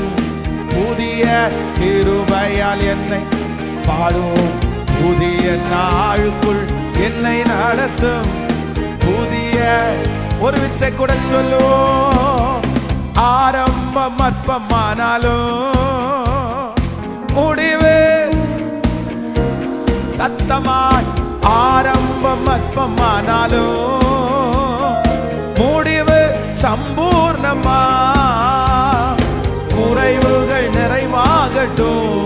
புதிய கிருபையால் என்னை பாடுவோம். புதிய நாளுக்குள் என்னை நடத்தும், புதிய ஒரு விசை கூட சொல்லுவோம். ஆரம்பம் அற்பமானாலும் முடிவு சத்தமாய், ஆரம்பம் அற்பமானாலும் முடிவு சம்பூர்ணமா. குறைவுகள் நிறைவாகட்டும்,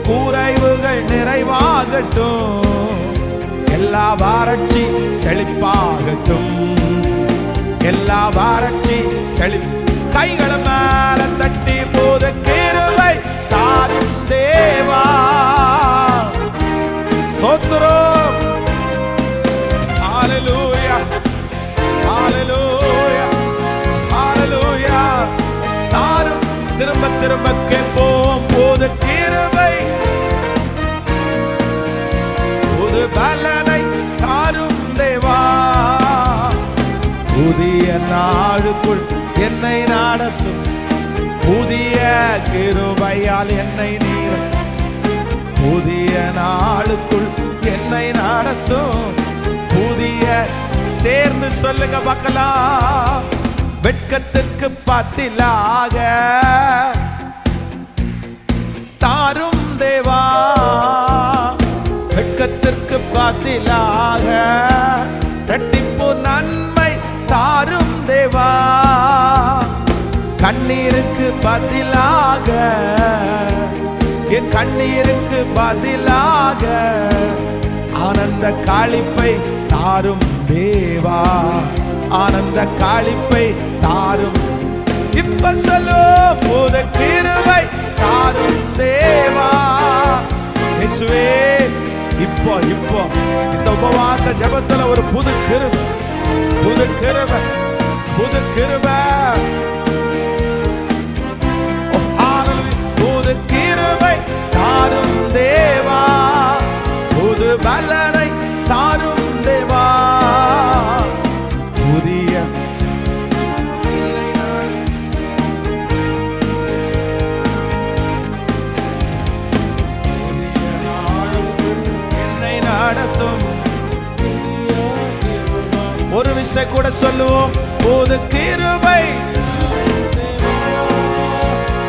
குறைவுகள் நிறைவாகட்டும், எல்லா வறட்சி செழிப்பாகட்டும், எல்லா வறட்சி செழிப்பு. கைகளை மேல தட்டி புது கிருபை தாரும் தேவா. ஸ்தோத்திரம். ஹல்லேலூயா, ஹல்லேலூயா, ஹல்லேலூயா. தாரும். திரும்ப திரும்ப கேட்போம், புது கிருபை, புது பலனை தாரும் தேவா. புதிய நாளுக்குள் என்னை நடத்தும், புதிய கிருபையால் என்னை நீர். புதிய நாளுக்குள் என்னை நடத்தும், புதிய. சேர்ந்து சொல்லுங்க பார்க்கலாம். வெட்கத்திற்கு பதிலாக தாரும் தேவா, வெட்கத்திற்கு பதிலாக இரட்டிப்பு நன்மை தாரும் தேவா. கண்ணீருக்கு பதிலாக, என் கண்ணீருக்கு பதிலாக ஆனந்த களிப்பை தாரும் தேவா, ஆனந்த களிப்பை தாரும். இப்ப சொல்லு, புது கிருபை தாரும் தேவா. இயேசுவே, இப்போ இப்போ இந்த உபவாச ஜெபத்துல ஒரு புது கிருபை, புது கிருபை, புது கிருபை. புது கிருபை தாரும் தேவா, புது பலனை தாரும் தேவா. புதிய என்னை நடத்தும். ஒரு விசை கூட சொல்லுவோம், புது கிருபை,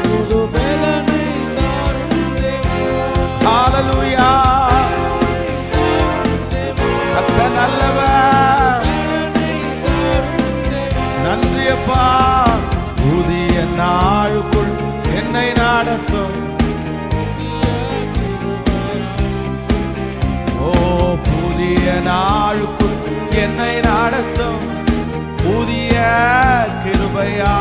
புது பலனை தாரும் தேவா. ஹல்லேலூயா. கர்த்தர் நல்லவர், நன்றி அப்பா. புதிய நாளுக்குள் என்னை நடத்தும், ஓ புதிய நாளுக்குள் என்னை நடத்தும், புதிய கிருபையா.